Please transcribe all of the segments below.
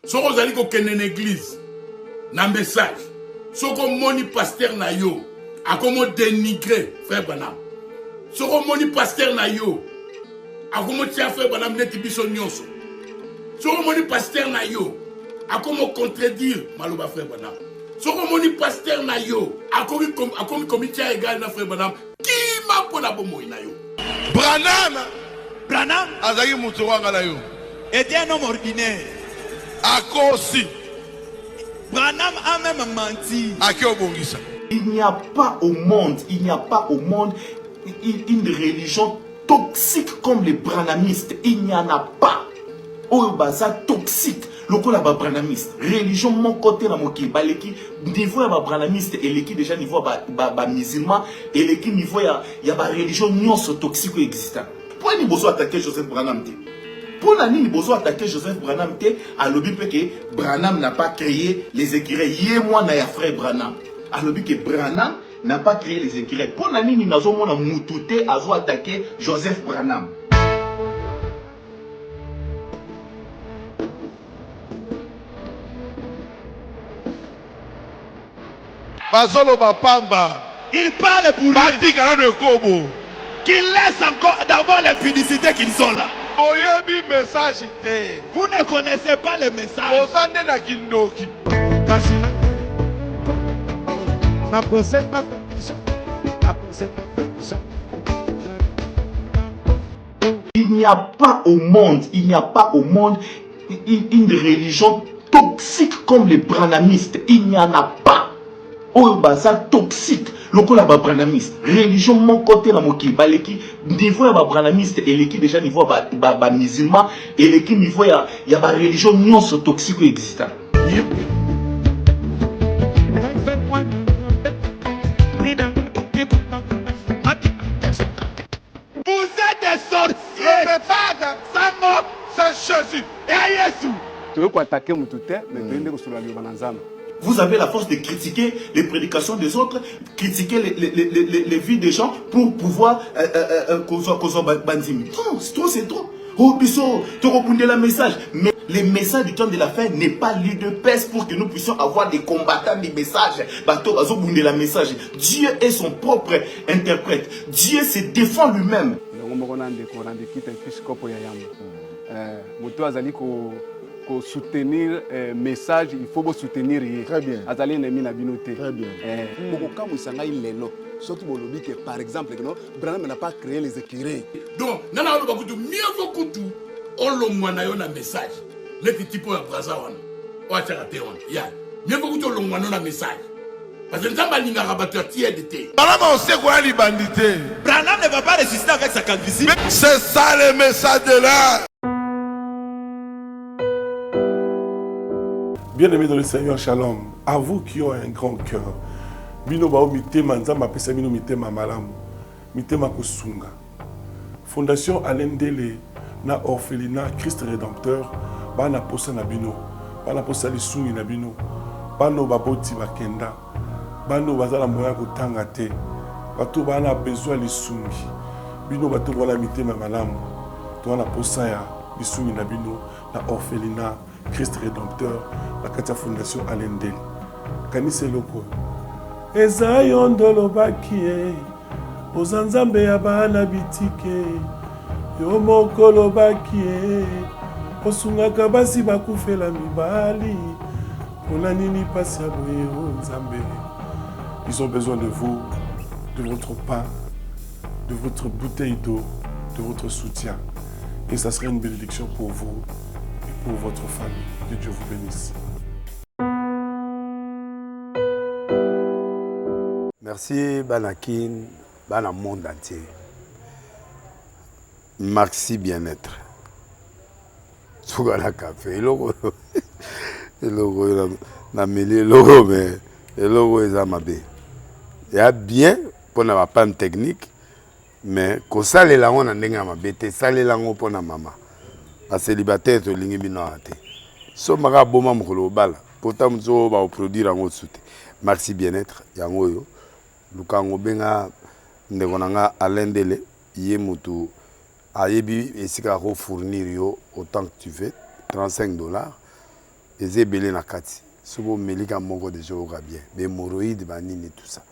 Si vous allez dans une église, un message, si vous avez un pasteur, à comment dénigrer frère Branham. Si vous avez un pasteur, à comment tirer frère Branham net biso nyonso. Si vous avez un pasteur, à comment contredire Maloba frère Branham. Si vous avez un pasteur, à comment comité égal na frère Branham, qui m'a pour la bombe na yo. Branham Azaki Moutouanga na yo. était un homme ordinaire. Akosi. Branham a même menti. Akio Bongisa. Il n'y a pas au monde, une religion toxique comme les branhamistes. Il n'y en a pas. Oyobaza toxique. Lokola ba branhamiste. Religion mon côté na moki baleki niveau ya ba branhamiste et leki déjà niveau ba musulman et leki niveau ya ba religion nyonso toxique existant. Pourquoi ni besoin attaquer Joseph Branham te? Pour la ni besoin attaquer Joseph Branham te, alobi pe que Branham n'a pas créé les écureuils. Yé moi na ya frère Branham. Alobi que Branham n'a pas créé les écureuils. Pour la ni nazo mona mutute azo attaquer Joseph Branham. Bazolo Bapamba. Il parle pour lui. Batika na Kobo. Qu'il laisse encore d'abord les publicités qu'ils sont là. Oyebi message te. Vous ne connaissez pas le message. Osande na Kindoki. Il n'y a pas au monde, une religion toxique comme les branhamistes. Il n'y en a pas. Oyobaza toxique. Lokola ba branhamiste. Religion mon côté na moki baleki niveau ya ba branhamiste et leki déjà niveau ba musulman et leki niveau ya ba religion nyonso toxique existant. Vous êtes des sorciers. Le Père, Sango, c'est Jésus. et Yesu. Tu veux attaquer mon tuteur, mais tu veux que tu Vous avez la force de critiquer les prédications des autres, critiquer les vies des gens pour pouvoir bandimi. Non, c'est trop. Oh, biso, tu répondais le message. Mais le message du temps de la fin n'est pas lu de pèse pour que nous puissions avoir des combattants des messages. Bato, azo bunde la message. Dieu est son propre interprète. Dieu se défend lui-même. Soutenir message, il faut soutenir. Très bien. Azali ennemi na binoté. Très bien. Par exemple, Branham n'a pas créé les écureuils. Donc, nana olo bakutu mieux bakutu olo mwana yo na message. Le tipo ya braza wana. Wa charate wana. Ya. Mieux bakutu olo mwana na message. Parce que nzamba linga rabatteur tiède te. Branham on sait quoi les bandités. Branham ne va pas résister avec sa calvitie. C'est ça le message de l'art. Bien-aimés dans le Seigneur, shalom. À vous qui ont un grand cœur. Bino bao mitema nzamba pesa bino mitema malamu. Mitema kosunga. Fondation Alain Dele na orphelinat Christ Rédempteur bana posa na bino. Bana posa lisungi na bino. Bano baboti bakenda. Bano bazala moya kotanga te. Bato bana besoin lisungi. Bino bato wala mitema malamu. To wana posa ya lisungi na bino na orphelinat Christ Rédempteur, la Katia Fondation Alain Dele. Kanise loko. Eza yondolo bakie. Ozanzambe ya bana bitike. Yo mokolo bakie. Osungaka basi bakufela mibali. Pona nini pasi ya boye onzambe. Ils ont besoin de vous, de votre pain, de votre bouteille d'eau, de votre soutien. Et ça serait une bénédiction pour vous. Pour votre famille. Que Dieu vous bénisse. Merci Banakin, Bana monde entier. Maxi bien-être. Sougala café, logo na mêlé logo mais logo est amabé. Il y a bien pour la panne technique mais ko sale la on ndenge amabé te sale la ngo pour na mama. A célibataire to lingi bino ate so maka boma mukolo bala pourtant mzo ba produire ngo soute Maxi bien-être yango yo lukango benga ndeko nanga Alain Dele ye mutu ayebi esika ko fournir yo autant que tu veux $35 eza ebele na kati soki omelika moko deja oyoka bien bémoroïde banini tout ça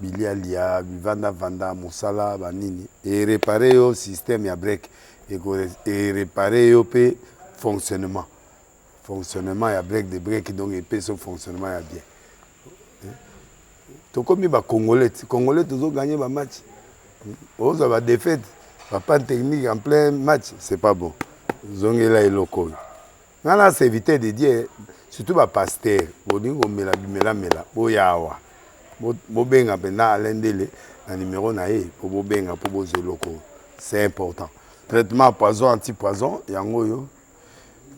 bilialia bivandavanda mosala banini erépare yo système ya break erépare yo mpe fonctionnement ya break de break donc epesa fonctionnement ya bien tokomi bacongolais tozoganye bamatch ozwa badéfaite bapane technique en plein match c'est pas bon zongela eloko oyo nga na serviteur de Dieu surtout bapaster bolingi komela bimelamela boya awa bobenga mpenza alendele na numéro na ye mpo bobenga mpo bozwa eloko c'est important traitement poison antipoison yango oyo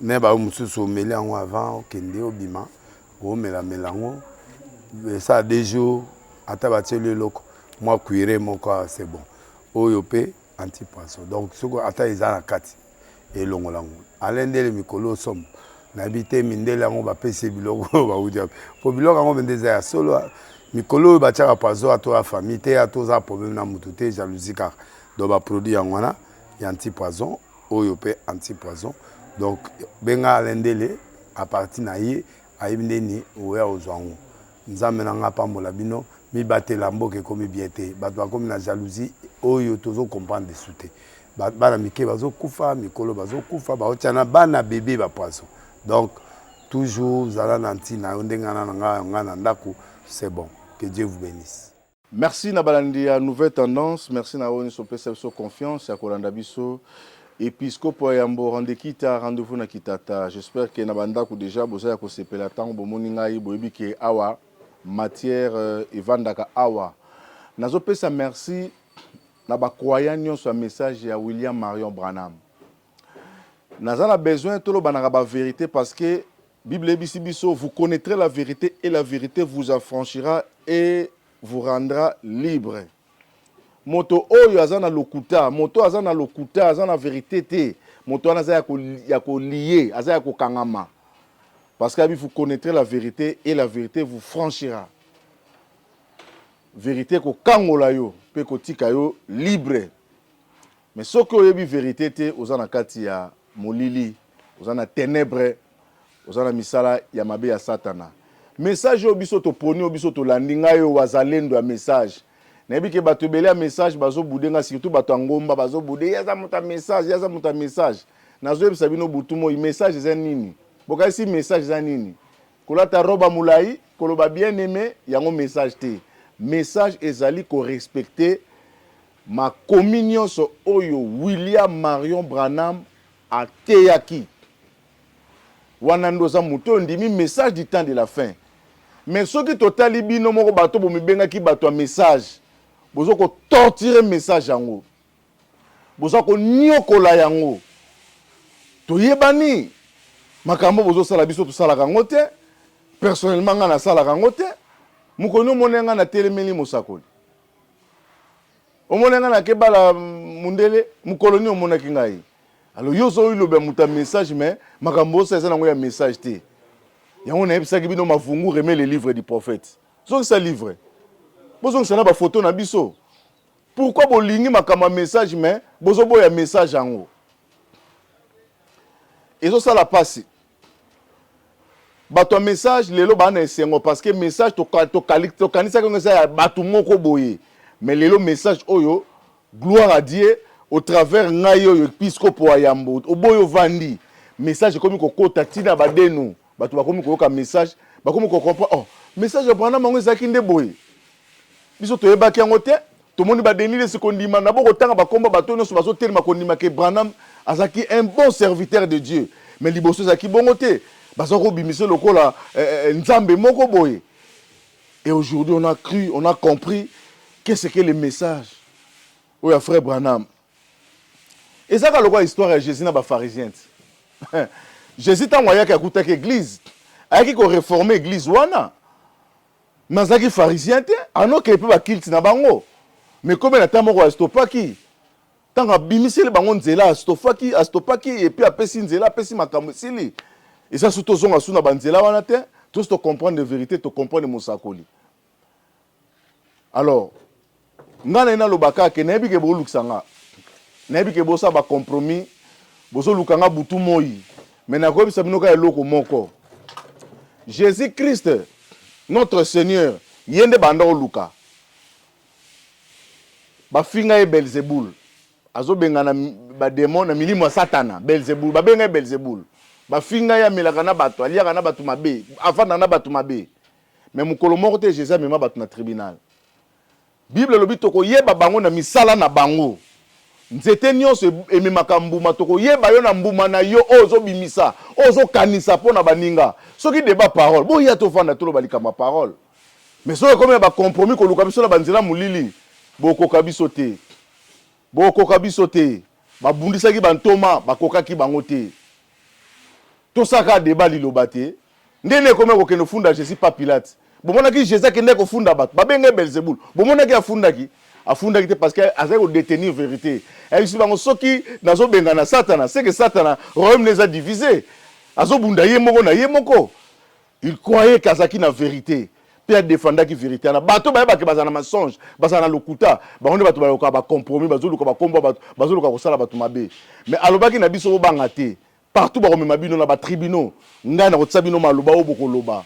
ne bao mosusu omeli yango avant okende obima omelamela yango ça 2 jours ata batieli eloko mwa cuire moko c'est bon oyo mpe antipoison donc soko ata eza na kati elongola yango alendele mikolo osomo nayebi te mindele yango bapesi biloko oyo bauti po biloko yango mende eza ya solo mikolo oyo batiaka poison atoya famille te atoza problème na motu te jalousie kaka donc baproduit yango wana ya antipoison oyo mpe antipoison donc benga alendele apartir na ye ayebi ndeni oya ozwa yango nzambe na nga pambola bino mibatela mboka ekomi bien te bato bakomi na jalousie oyo tozokomprendre desu te bana mike bazokufa mikolo bazokufa baotia na bana bebe bapoison donc toujours zala na ntina yo ndenge na nga na ndako c'est bon que Dieu vous bénisse. Merci na balandi ya nouvelle tendance, merci na woni so pesa so confiance ya kolanda biso Episcopo Yambo rendez-kita rendez-vous na kitata. J'espère que na bandako déjà boza ya ko sepela tango bomoni ngai boyebi ke awa matière evandaka awa. Nazo pesa merci na ba croyant nyonso message ya William Marion Branham. Naza na besoin tolo banaka ba vérité parce que Bible biso vous connaîtrez la vérité et la vérité vous affranchira et vous rendra libre. Moto oyo azana lokuta, moto azana lokuta, azana vérité te, moto anaza ya ko lié, aza ya ko kangama. Parce que vous connaîtrez la vérité et la vérité vous franchira. Vérité ko kangola yo, pe ko tika yo libre. Mais ce que oyebi vérité te, ozana kati ya molili, ozana ténèbres, ozana misala ya mabe ya satana. Message yo biso to poni yo biso to landinga yo wazalendo ya message. Nebi ke bato belé message bazo budenga surtout bato ngomba bazo budé yaza muta message nazo yebisa bino butumo message za nini boka si message za nini kolata roba mulai koloba bien aimé yango message te message ezali ko respecter ma communion so oyo William Marion Branham a teyaki wana ndoza muto ndimi message du temps de la fin mais ce qui totali bino moko bato bomibenga ki bato message bozo ko torturer message yango bozo ko nyokola yango to yebani makambo bozo sala biso to sala kango te personnellement nga na sala kango te mukoni monenga na telemeli mosakoli omonenga na kebala mundele mukoloni omonaki ngai alors yo so iloba muta message mais makambo ça nango ya message te yango na ebisaki bino mavungu remet les livres du prophète so ça livre bozo nsana ba photo na biso pourquoi bolingi makama message mais bozo boya message yango ezo sala passe bato message lelo bana esengo parce que message to kanisa ko ngesa ya bato moko boye mais lelo message oyo gloire à Dieu au travers ngayo episcopo Yambo oboyo vandi message komi ko kota tina badenu bato bakomi ko yoka message bakomi ko comprendre oh message bana mango ezaki nde boye biso to yebaki yango te to moni ba denile se kondima na boko tanga bakomba bato nyonso bazo telema kondima ke Branham azaki un bon serviteur de Dieu mais liboso zaki bongo te bazo ko bimise lokola nzambe moko boye et aujourd'hui on a cru on a compris qu'est-ce que le message oya frère Branham et ça ka lokola histoire ya Jésus na ba pharisiens Jésus tango ayaki akutaki église ayaki ko réformer église wana Mazaki pharisien te anoke pe ba kilti na bango mais comme na tamoko astopaki tanga bimisele bango nzela astopaki et puis apesi nzela apesi makambo sili et ça surtout zonga suna banzela wana te tout to comprendre de vérité to comprendre mosakoli alors ngana na lobaka ke na bike bo luksanga na bike bo sa ba compromis bozo lukanga butu moyi mais na ko bisa binoka eloko moko Jésus-Christ, notre Seigneur, yende banda oluka. Ba finga e Belzebul. Azo benga na ba démon na milimo Satana, Belzebul, ba benga Belzebul. Ba finga ya milaka na bato, aliaka na bato mabe, afana na bato mabe. Mais mukolo moko te Jésus mema bato na tribunal. Bible lobi toko yeba bango na misala na bango. Nzete nyonso ememaka mbuma toko yeba yo na mbuma na yo ozo bimisa, ozo kanisa pona baninga. Soki débat parole, bo ya to fanda to balika ma parole. Mais soki comme ba compromis ko luka biso na banzela mulili, boko kabiso te. Boko kabiso te. Ba bundisa ki bantoma, bakoka ki bango te. To saka débat liloba te. Ndene comme ko keno funda Jésus pas Pilate. Bomona ki Jésus kende ko funda bat, ba benga Belzebul. Bomona ki afunda ki afunda ki parce que azai ko détenir vérité. Et ici bango soki nazo benga na Satana, c'est que Satana royaume les a divisés. Azo bunda ye moko na ye moko. Il croyait qu'azaki na vérité. Puis défenda ki vérité na bato ba ba ke bazana mensonge, bazana lokuta, ba on bato ba ko ba compromis, bazo ko ba komba bato, bazo ko sala bato mabe. Mais alobaki na biso banga te. Partout ba komema bino na ba tribunaux, ngai na kotsa bino maloba o boko loba.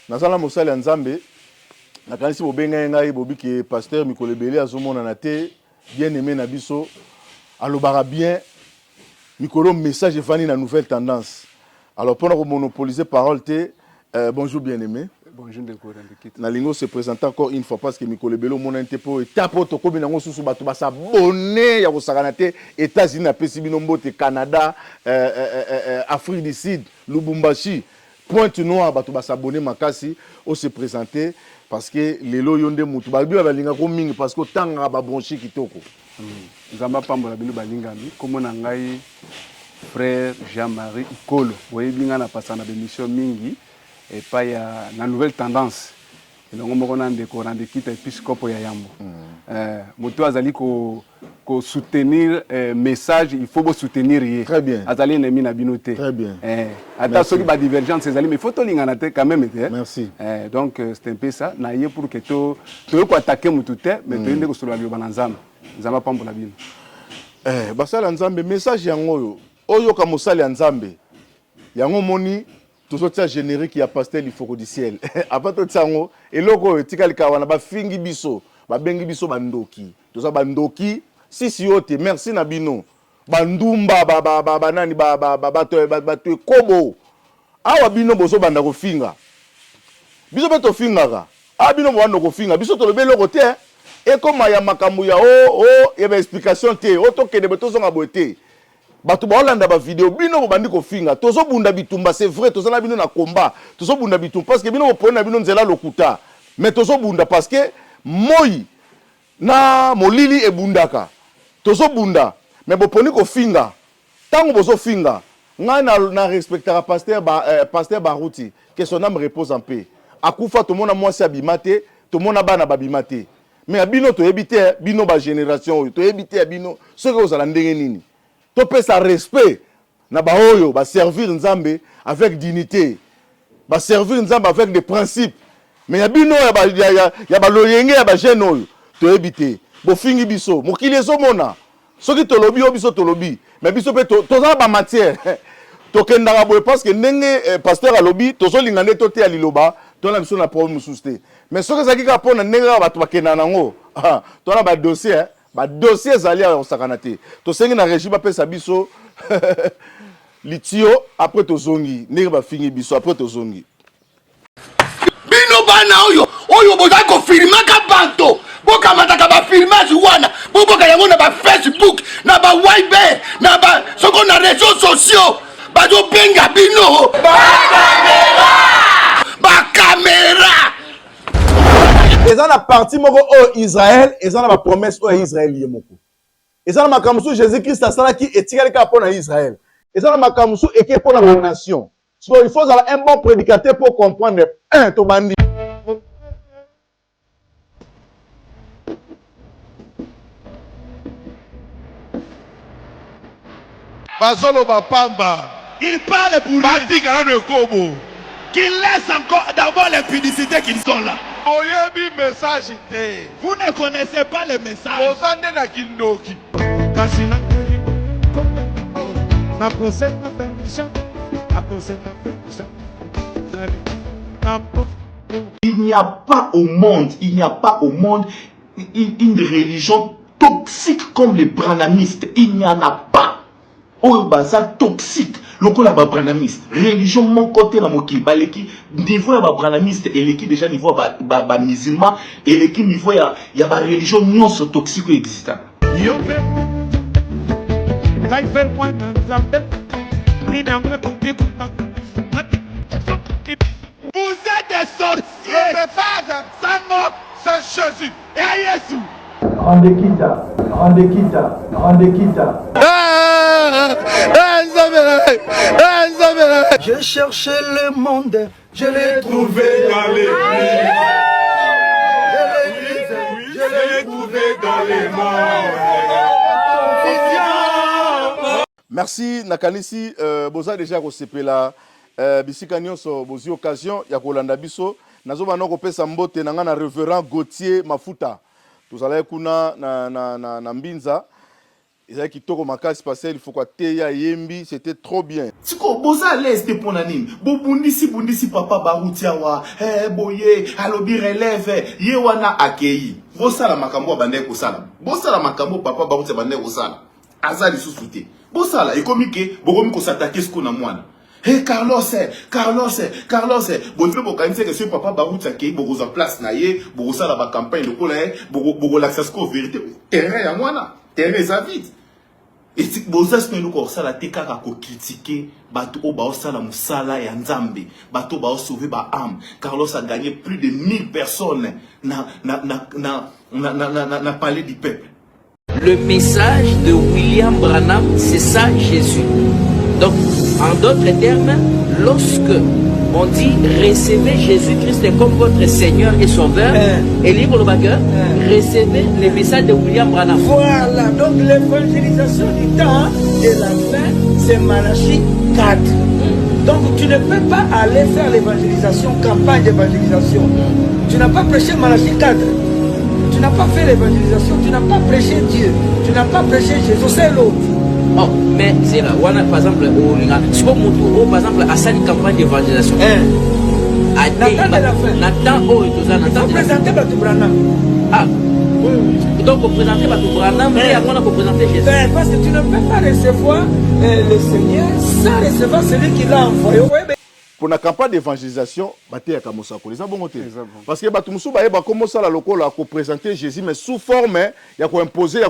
Nazala mosali ya Nzambe nakanisi bobenga ngai bobi ke pasteur Mikolo Ebele azomona na te bien aimé na biso alobara bien Mikolo message evani na nouvelle tendance. Alors pour nous monopoliser parole te bonjour bien aimé. Bonjour Ndeko Randekit. Na lingo se présenter encore une fois parce que Mikolo Ebele mona ntepo etapo to kobi nango susu bato basa bonne ya kosakana te États-Unis na pesi bino mbote Canada Afrique du Sud Lubumbashi Pointe Noire bato basabonner makasi au se présenter parce que lelo yonde mutu babi balinga ko mingi parce que tanga ba bronchi kitoko. Nzamba pambola bino balingami komona ngai frère Jean-Marie Ikolo oyebinga na pasana d'émission mingi et pas ya na nouvelle tendance. Elongo moko na Ndeko Randekit épiscope ya Yambo. Moto azali ko soutenir message, il faut soutenir hier. Très bien. Azali nemi na binoté. Très bien. Attention ki ba divergence ezali mais faut to lingana te quand même. Merci. Donc c'est un peu ça na yé pour que to ko attaquer mututé mais to ndeko solo ali bananzama. Nzamba pambola bino. Basala Nzambe message yango oyo ka mosali ya Nzambe. Yango moni tozotia générique ya pasteur Lifoko du ciel. Après tout sango eloko etikali kawana ba fingi biso, ba bengi biso bandoki. Toza bandoki sisi yote merci na bino. Bandumba ba nani ba to kobo. Awa bino bozo banda ko finga. Biso beto finga ka. Bino bwando ko finga. Biso to lobelo ko te. E koma ya makambu ya e ba explication te. To kende beto zonga boete. Bato ba Hollanda ba vidéo bino bo bandi ko finga. Tozo bunda bitumba c'est vrai tozo na bino na combat. Tozo bunda bitumba parce que bino bo pona bino nzela lokuta. Mais tozo bunda parce que moi na molili e bundaka. Tozo bunda mais bo poni ko finga. Tango bozo finga. Nga na respectera pasteur Barouti que son âme repose en paix. Akufa to mona mwasi abimate, to mona bana babimate. Mais abino to ebite bino ba génération to ebite abino ce que vous allez ndenge nini. To pesa respect na ba oyo ba servir Nzambe avec dignité. Ba servir Nzambe avec des principes. Mais ya bino ya ba loyenge ya ba jeune oyo to ebite. Bo fingi biso, mokili ezomona. Soki to lobi biso to lobi, mais biso pe to za ba matière. To kendaka boye parce que ndenge pasteur alobi to so lingane to te ya liloba, to na biso na problème mususte. Mais soki zaki ka pona ndenge ba to bakena nango. To na ba dossier ba dossier zali ya osakana te. To sengi na régime pesa biso litio après to zongi, ndenge ba fingi biso après to zongi. Bino bana oyo boza ko filmaka banto. Boka mataka ba filmage wana. Boka yango na ba Facebook, na ba Viber, na ba soko na réseaux sociaux. Bazo benga bino. Ba caméra. Eza na parti moko o Israël, eza na ba promesse o Israël yemoko. Eza na makamsu Jésus-Christ asalaki etikali ka pona Israël. Eza na makamsu eke pona la nation. So il faut avoir un bon prédicateur pour comprendre un to bandi. Bazolo Bapamba. Il parle pour lui. Batika na Kobo. Qu'il laisse encore d'abord les publicités qui sont là. Oyebi message te. Vous ne connaissez pas le message. Ozande na kindoki. Na prochaine permission. Na prochaine permission. Il n'y a pas au monde, il n'y a pas au monde une religion toxique comme les branamistes. Il n'y en a pas. Oh, ça toxique. Lokola ba branamiste. Religion mon côté la moki. Baleki niveau ba branamiste et l'équipe déjà niveau ba musulman et l'équipe niveau ya ba religion non so toxique existant. Yo fait. Kai fait point d'exemple. Vous êtes des sorciers. Le Père, Sango, c'est Jésus. Et à Jésus. Randekita, Randekita, Randekita. J'ai cherché le monde, je l'ai trouvé dans les Je l'ai trouvé dans les Merci nakanisi boza déjà kosepela bisika nyonso bozi occasion ya kolanda biso nazobana kopesa mbote na nga na révérend Gauthier Mafuta tozala kuna na Mbinza ezali kitoko makasi parce il faut quoi teya yembi c'était trop bien Tiko boza l'est pour nanine bo bundisi papa barutia wa boye alobi relève ye wana akei bosala makambo bande kosala bosala makambo papa barutia bande kosala azali susute bosala ekomike bokomi kosatake sko na mwana Carlos, bon bokanise que ce papa barutia akei bokoza place na ye bokosala ba campagne lokola boko l'accès ko vérité terrain ya mwana terrain za vite. Et si vous avez la teka ko critiquer bato o ba osala musala ya nzambe bato ba sauver ba âme Carlos a gagné plus de 1000 personnes na palais du peuple. Le message de William Branham, c'est ça Jésus. Donc en d'autres termes, lorsque on dit recevez Jésus-Christ comme votre Seigneur et Sauveur, et libre le bagueur, recevez le message de William Branham. Voilà, donc l'évangélisation du temps de la fin, c'est Malachie 4. Donc tu ne peux pas aller faire l'évangélisation, campagne d'évangélisation. Tu n'as pas prêché Malachie 4. Tu n'as pas fait l'évangélisation, tu n'as pas prêché Dieu, tu n'as pas prêché Jésus, c'est l'autre. Oh, mais c'est là, par exemple, par exemple, à cette campagne d'évangélisation. Nathan, faut présenter Batou Branham. Ah, donc pour présenter Batou Branham, mais on a pour présenter Jésus. Parce que tu ne peux pas recevoir le Seigneur sans recevoir celui qui l'a envoyé. Pour la campagne d'évangélisation, parce que Batumoussou va commencer à présenter Jésus, mais sous forme, il y a imposer, il y a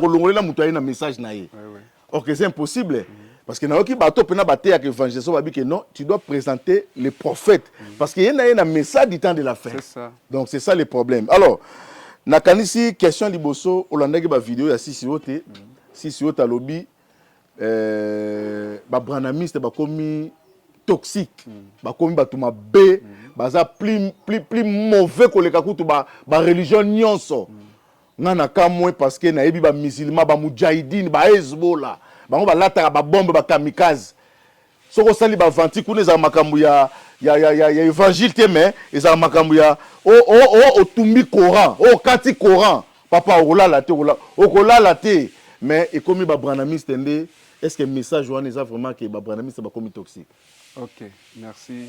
un message. Or que c'est impossible. Parce que non, tu dois présenter les prophètes. Parce qu'il y a un message du temps de la fin. Donc c'est ça le problème. Alors, nakanisi question liboso, Olandagi ba vidéo ya Sissiote, Sissiote à lobby, ba branamiste ba komi toxique, ba komi ba tuma B, baza plus mauvais que les kakutu ba religion nyonso. Nana kamwe parce que na yebi ba musulman ba mujahidin ba Hezbollah. Bango ba lata ba bombe ba kamikaze. Soko sali ba vanti kuna za makambu ya évangile te mais eza makambu ya otumbi Coran, kati Coran. Papa okolala te mais ekomi ba branamiste ndé est-ce que message wana eza vraiment que ba branamiste ba komi toxique. OK, merci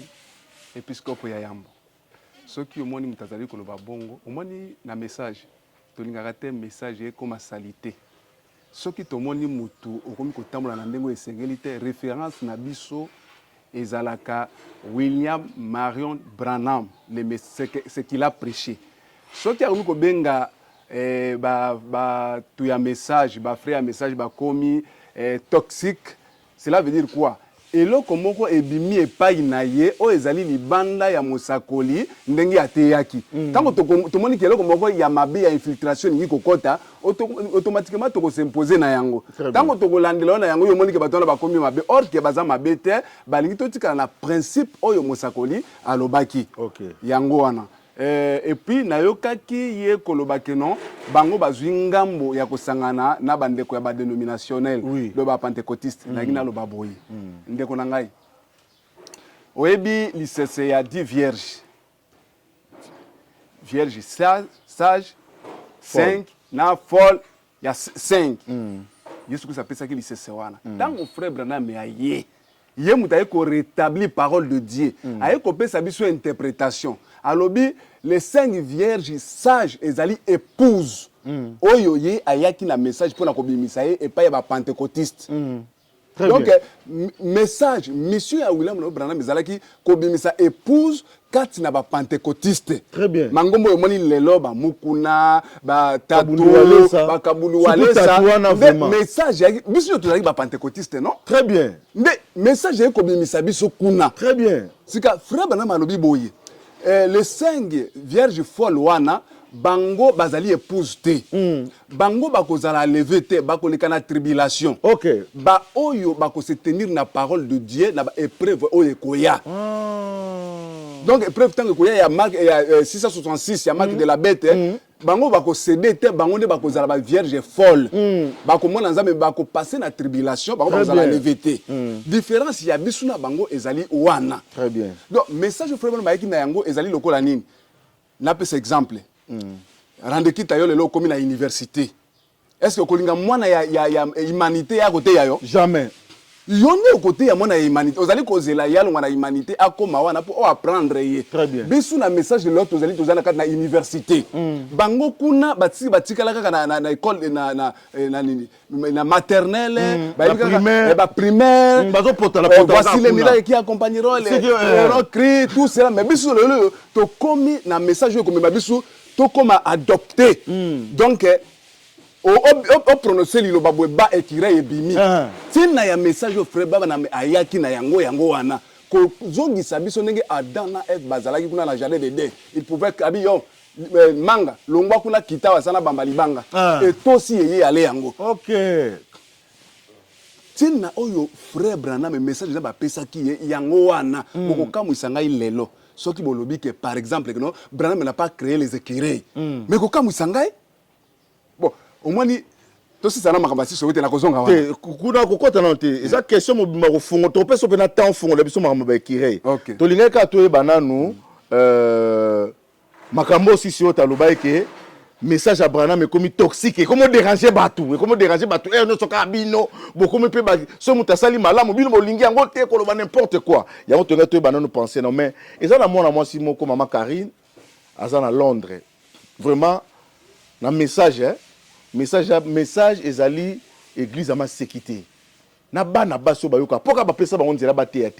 épiscope ya Yambo. Ceux qui omoni mutazali ko ba bongo, omoni na message. Tolingaka te message comme salité. Ce qui tomoni mutu okomi kotambola na ndengo esengeli te référence na biso ezalaka William Marion Branham ce qu'il a prêché. Ce qui a komi ko benga ba tu ya message ba frère message ba komi toxique, cela veut dire quoi? Eloko moko ebimi epai na ye o ezali libanda ya mosakoli ndenge ateyaki tango tomoni keloko moko ya mabe ya infiltration ngi kokota automatiquement toko s'imposer na yango tango toko landela na yango yo moni ke batona bakomi mabe or ke baza mabe te balingi totika na principe oyo mosakoli alobaki yango wana et puis nayokaki ye kolobaki non bango bazwi ngambo ya kosangana na bandeko ya ba dénominationnel do ba pentecôtiste na ngina lo baboyi ndeko na ngai oyebi lisese ya 10 vierge sage 5 na folle ya 5 Yesu Christ appelle ça qu'il s'est wana. Tant mon frère Branham aye. Yé muta ko rétablir parole de Dieu. Aye ko pe sa biso interprétation. Alobi les 5 vierges sages ezali épouses. Oyo ye ayaki na message pour na kobimisa ye et pas ya ba pentecôtiste. Donc message mission ya William Branham ezalaki kobimisa épouse kati na ba pentecôtiste. Très bien. Mangombo yomoni lelo ba mukuna ba tatu ba kabuluwalesa. Message ya biso tozalaki ba pentecôtiste non? Très bien. Mais message ya kobimisa biso kuna. Très bien. Sika frère Branham alobi boye. Les 5 vierges folles wana bango bazali épouse te. Bango bakozala lever te, bakoleka na tribulation. OK. Ba oyo bako se tenir na parole de Dieu na ba épreuve oyo koya. Donc épreuve tant que koya ya Marc ya 666 ya Marc de la bête. Bango bako céder te, bango ne bakozala ba vierge folle. Bako mona nzambe bako passer na tribulation, bako bazala lever te. Différence ya bisu na bango ezali wana. Très bien. Donc message frère ba yaki na yango ezali lokola nini? Na pese exemple. Randeki tayo lelo komi na université. Est-ce que kolinga mwana ya humanité ya côté yayo? Jamais. Yonde au côté ya mwana ya humanité. Ozali kozela yalo mwana humanité akoma wana pour apprendre ye. Très bien. Bisu na message de l'autre ozali tozana kati na université. Bango kuna batikala kaka na école na maternelle, ba primaire, bazo pota la voici les miracles qui accompagneront les cris tout cela mais bisu lelo to komi na message ko me bisu to koma adopté. Donc o prononcer liloba ba ekira ebimi. Tina ya message au frère baba na ayaki na yango wana. Ko zongisa biso ndenge Adam na Eve bazalaki kuna na jardin d'Éden. Il pouvait kabiyo manga longwa kuna kitawa sana bamba libanga. Et tosi yeye ale yango. OK. Tina oyo frère Branham message na ba pesa ki yango wana boko kamwisa ngai lelo. Soki bolobi que par exemple que non Branham n'a pas créé les écureuils. Mais ko kamwisa ngai bon au moins ni tosi sana makabasi so na kozonga wana kuna kokota na te eza question mobimba ko fungo to peso pe na temps fungo la biso makamba ba kirei to linga ka to bananu makambo si si otaloba ke message à Branham est comme toxique et comment déranger batou et no soka bino beaucoup me pe ba so mutasali malamu bino bolingi yango te ko loba n'importe quoi yango to nga to bananu penser non mais eza na mona moi si moko mama Karine azana Londres vraiment na message message ezali église à ma sécurité na bana baso bayoka poka ba pesa ba onzela ba te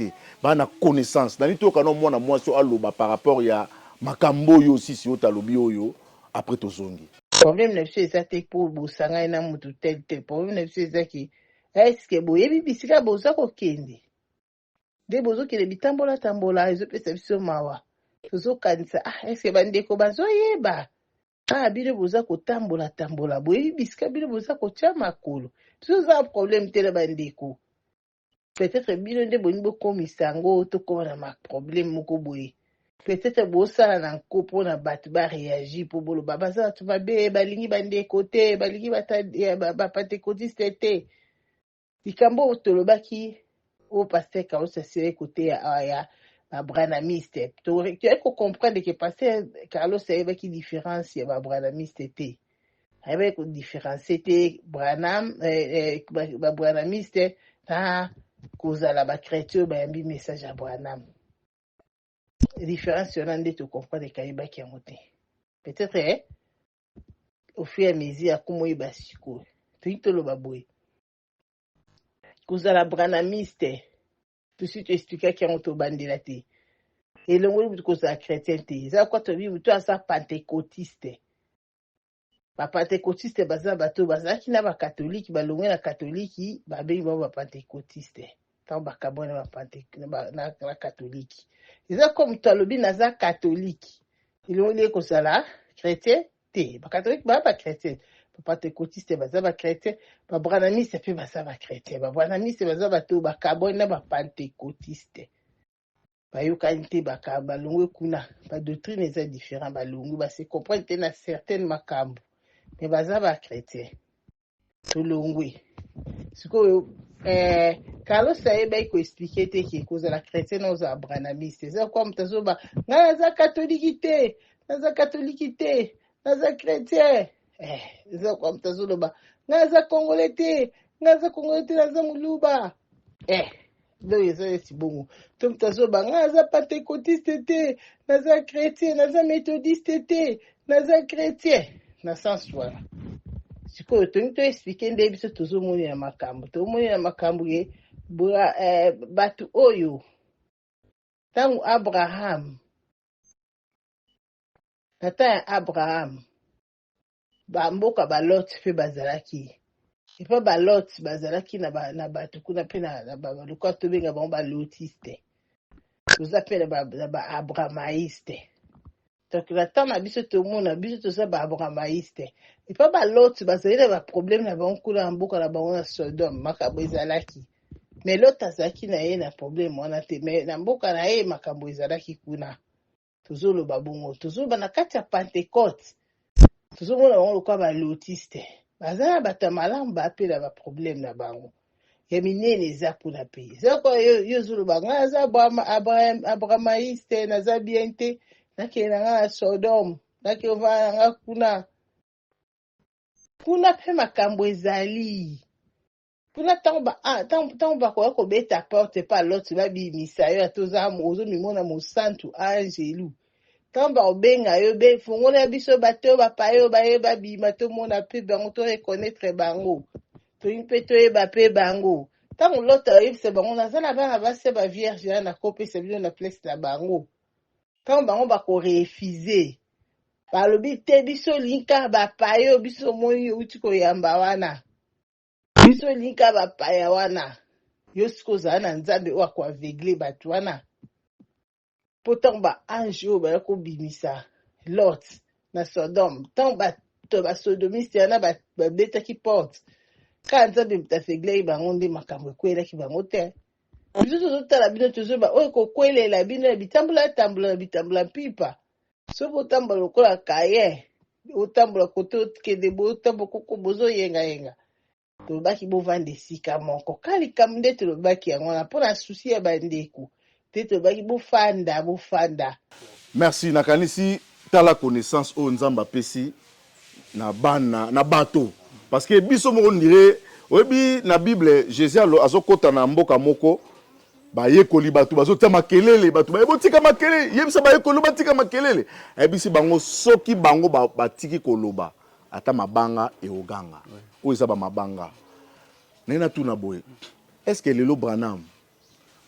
bana connaissance na lito kana mwana mwasi aloba par rapport ya makambo yo aussi si otalobi oyo après tozongi problème na biso eza te pour bosanga na mutu tel problème na biso eza ki est-ce que boyebi bisika boza kokende de bozo kele bitambola tambola ezopesa biso mawa tozokanisa est-ce que bandeko bazoyeba bile boza kotambola tambola boyebi bisika bile boza kotia makolo toza problème tele bandeko peut-être bile nde boni bokomisa ngo tokoma na problème moko boye peut-être bosala na nkopo na bato ba réagir pour bolo baba za tu va be balingi bandeko te balingi ba pentecôtiste te likambo tolobaki au pasteur ka osasire côté ya ba branamiste tu faut comprendre que pasteur Carlos savait qui différence ya ba branamiste te avec différencier te branam ba branamiste ta kozala ba chrétien ba yambi message à branam différence sur l'un tu comprends des caïbas qui ont été peut-être au fur et à mesure à comment il bascule tu te le baboué cause la branamiste tout suite expliquer qui ont au bandelaté et le mot cause la chrétienté ça quoi tu vis toi ça pentecôtiste ba pentecôtiste baza bato baza qui na ba catholique ba longwe na catholique ba be ba pentecôtiste tant ba kabona ba pentecôtiste na catholique eza comme talobi naza catholique il est comme ça là chrétien te ba catholique ba chrétien ba pentecôtiste baza ba chrétien ba branamiste pe baza ba chrétien ba branamiste baza bato ba kabona ba pentecôtiste ba yokante ba balongwe kuna ba doctrine eza différent ba longu ba se comprendre na certaines makambo mais baza ba chrétien to longwe siko Carlos Saeba iko expliquer te ki cause la chrétienne aux branamistes c'est comme tazoba naza catholique naza chrétien c'est comme tazoba naza congolais ngaza kongo te naza muluba do eza esi bongo to moto azoba ngaza pentecôtiste te naza chrétien naza méthodiste te naza chrétien na sens wana sikoyo tongi toexplike nde biso tozomonela makambo tozomonela makambo ye bato oyo ntango abraham na ntan ya abraham bamboka baloti mpe bazalaki epa baloti bazalaki na bato kuna mpe na balokwa tobenga bango balotiste toza mpe na baabramaiste donc na ntan na biso tomona biso toza baabramaiste epa baloti bazali na baproblème na bango kuna na mboka na bango na sodome makambo ezalaki me lote azalaki na ye na problème wana te me na mboka na ye makambo ezalaki kuna tozoloba bongo tozoba na kati ya pentecote tozomona bango lokwa balotiste baza na bato ya malamu baapela baproblème na bango ya minene eza kuna mpe eza kwa yo ozoloba nga aza abramaiste naza bien te nakende na nga na sodome nakende ovana na nga kuna mpe makambo ezali kuna ntango bakoya kobeta porte pa lote babimisa yo atoza ozomimona mosantu angelu ntango bakobenga yo fongola ya biso bato oyo bapaya oyo bayeba bima tomona mpe bango toreconnaitre bango toyi mpe toyeba mpe bango ntango lote oyebisa bango naza na bana basi bavierge wana nakopesa bino na place na bango ntango bango bakorefuze balobi te biso linka bapaya oyo biso omoni outi koyamba wana biso linka bapaya wana yo siko ozala na nzambe oyo akoavegle bato wana mpo ntango baange oyo baya kobimisa lot na sodome ntango bato basodomiste wana babetaki porte kaka nzambe moto avegleki bango nde makambo ekwelaki bango te biso tozotala bino tozoba oyo kokwelela bino ya bitambola na bitambola mpipa soki otambola lokola kaye otambola kote okende botambola koko bozoyengayenga tolobaki bovanda esika moko kalikambo nde tolobaki yango wana mpo na susi ya bandeko te tolobaki bofanda merci nakanisi tala connaissance oyo nzambe apesi na bana na bato parce que biso moko ndire oyebi na bible jésus azokota na mboka moko bayekoli bato bazotia makelele bato botika makelele yebisa bayekoli batika makelele ayebisi bango soki bango batiki koloba ata mabanga eoganga oyo eza bamabanga naye natuna boye est ce que lelo Branham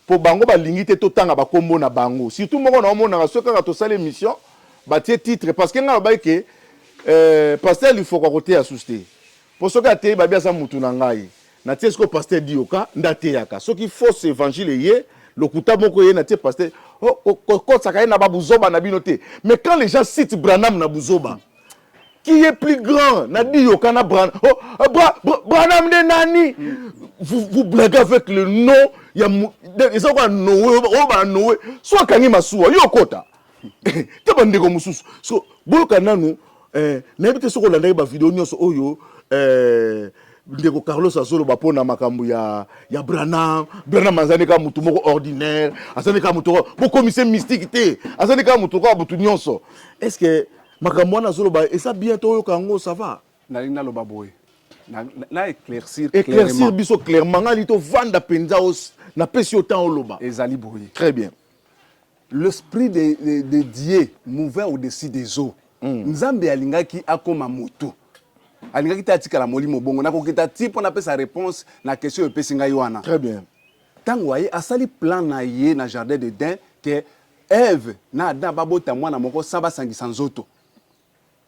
po bango balingi te totanga bakombo na bango surtout moko na omonaka soki kaka tosala émission batie titre parce que nga babai ke pasteur lifoka koteya susu te po soki ateye babi aza mutu na ngai natie siko pasteur dioka ndateyaka soki fausse évangile ye lokuta moko ye natie pasteur kotsaka ye na babuzoba na bino te mais quand les gens citent Branham na buzoba qui est plus grand n'a dit Yokana Branham Branham de nani vous blaguez avec le nom il y a ils ont quoi Noé soit kangi masuwa yokota te bande ko mususu so boka nanu na bité soko la ba vidéo nyonso oyo ndeko Carlos Azolo bapona makambo ya Branham azani ka mutu moko ordinaire azani ka mutu bo commissaire mystique te azani ka mutu ko butu nyonso est-ce que makambo wana azoloba esa bientôt oyo kango ça va nalingi naloba boye na éclaircir biso clairement ngali to vanda penza na pesi yo temps oloba ezali boye très bien l'esprit de Dieu mouvait au-dessus des eaux nzambe alingaki akoma moto alingaki te atikala molimo bongo nakokita ti mpo napesa réponse na question oyo epesi ngai wana très bien ntango aye asali plan na ye na jardin d'Eden ke Ève na Adam babota mwana moko sa basangisa nzoto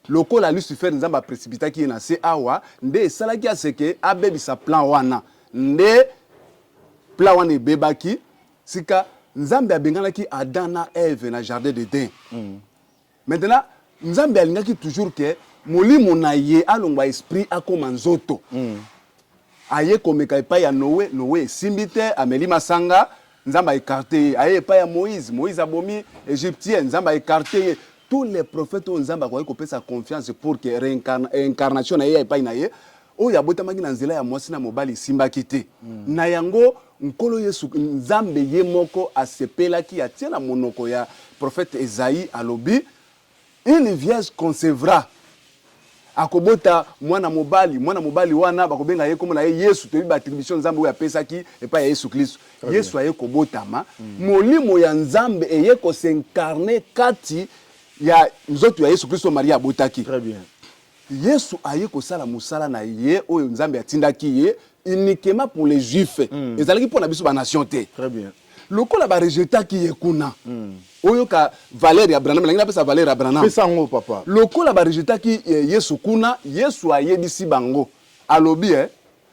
lokola Lucifer nzamba aprécipitaki ye na se awa nde esalaki aseke abebisa plan wana nde plan wana ebebaki sika nzambe abenganaki Adam na Ève na jardin d'Eden maintenant nzambe alingaki toujours ke molimo na ye alongwa esprit akoma nzoto aye komeka epai ya Noé esimbi te ameli masanga nzamba écarté aye epai ya Moïse abomi égyptien nzamba écarté tous les prophètes oyo nzamba akoki kopesa confiance pour que réincarnation na ye epai na ye oyo abotamaki na nzela ya mwasi na mobali esimbaki te na yango nkolo Yesu nzambe ye moko asepelaki atie na monoko ya prophète Esaïe alobi une vierge concevra akobota mwana mobali wana bakobenga ye comme na ye Yesu to ba attribution nzambe ya pesa ki et pas Yesu Kristo. Yesu aye kobotama molimo ya nzambe eye ko s'incarner kati ya nzoto ya Yesu Kristo Maria abotaki. Très bien. Yesu aye ko sala musala na ye oyo nzambe atindaki ye uniquement pour les juifs. Ezalaki pour na biso ba nation te. Très bien. Lokola ba rejeta ki ye kuna. Oyo ka Valérie Abraham la ngina pesa Valérie Abraham. Pesa ngo papa. Lokola ba rejeta ki Yesu kuna, Yesu aye bisi bango. Alobi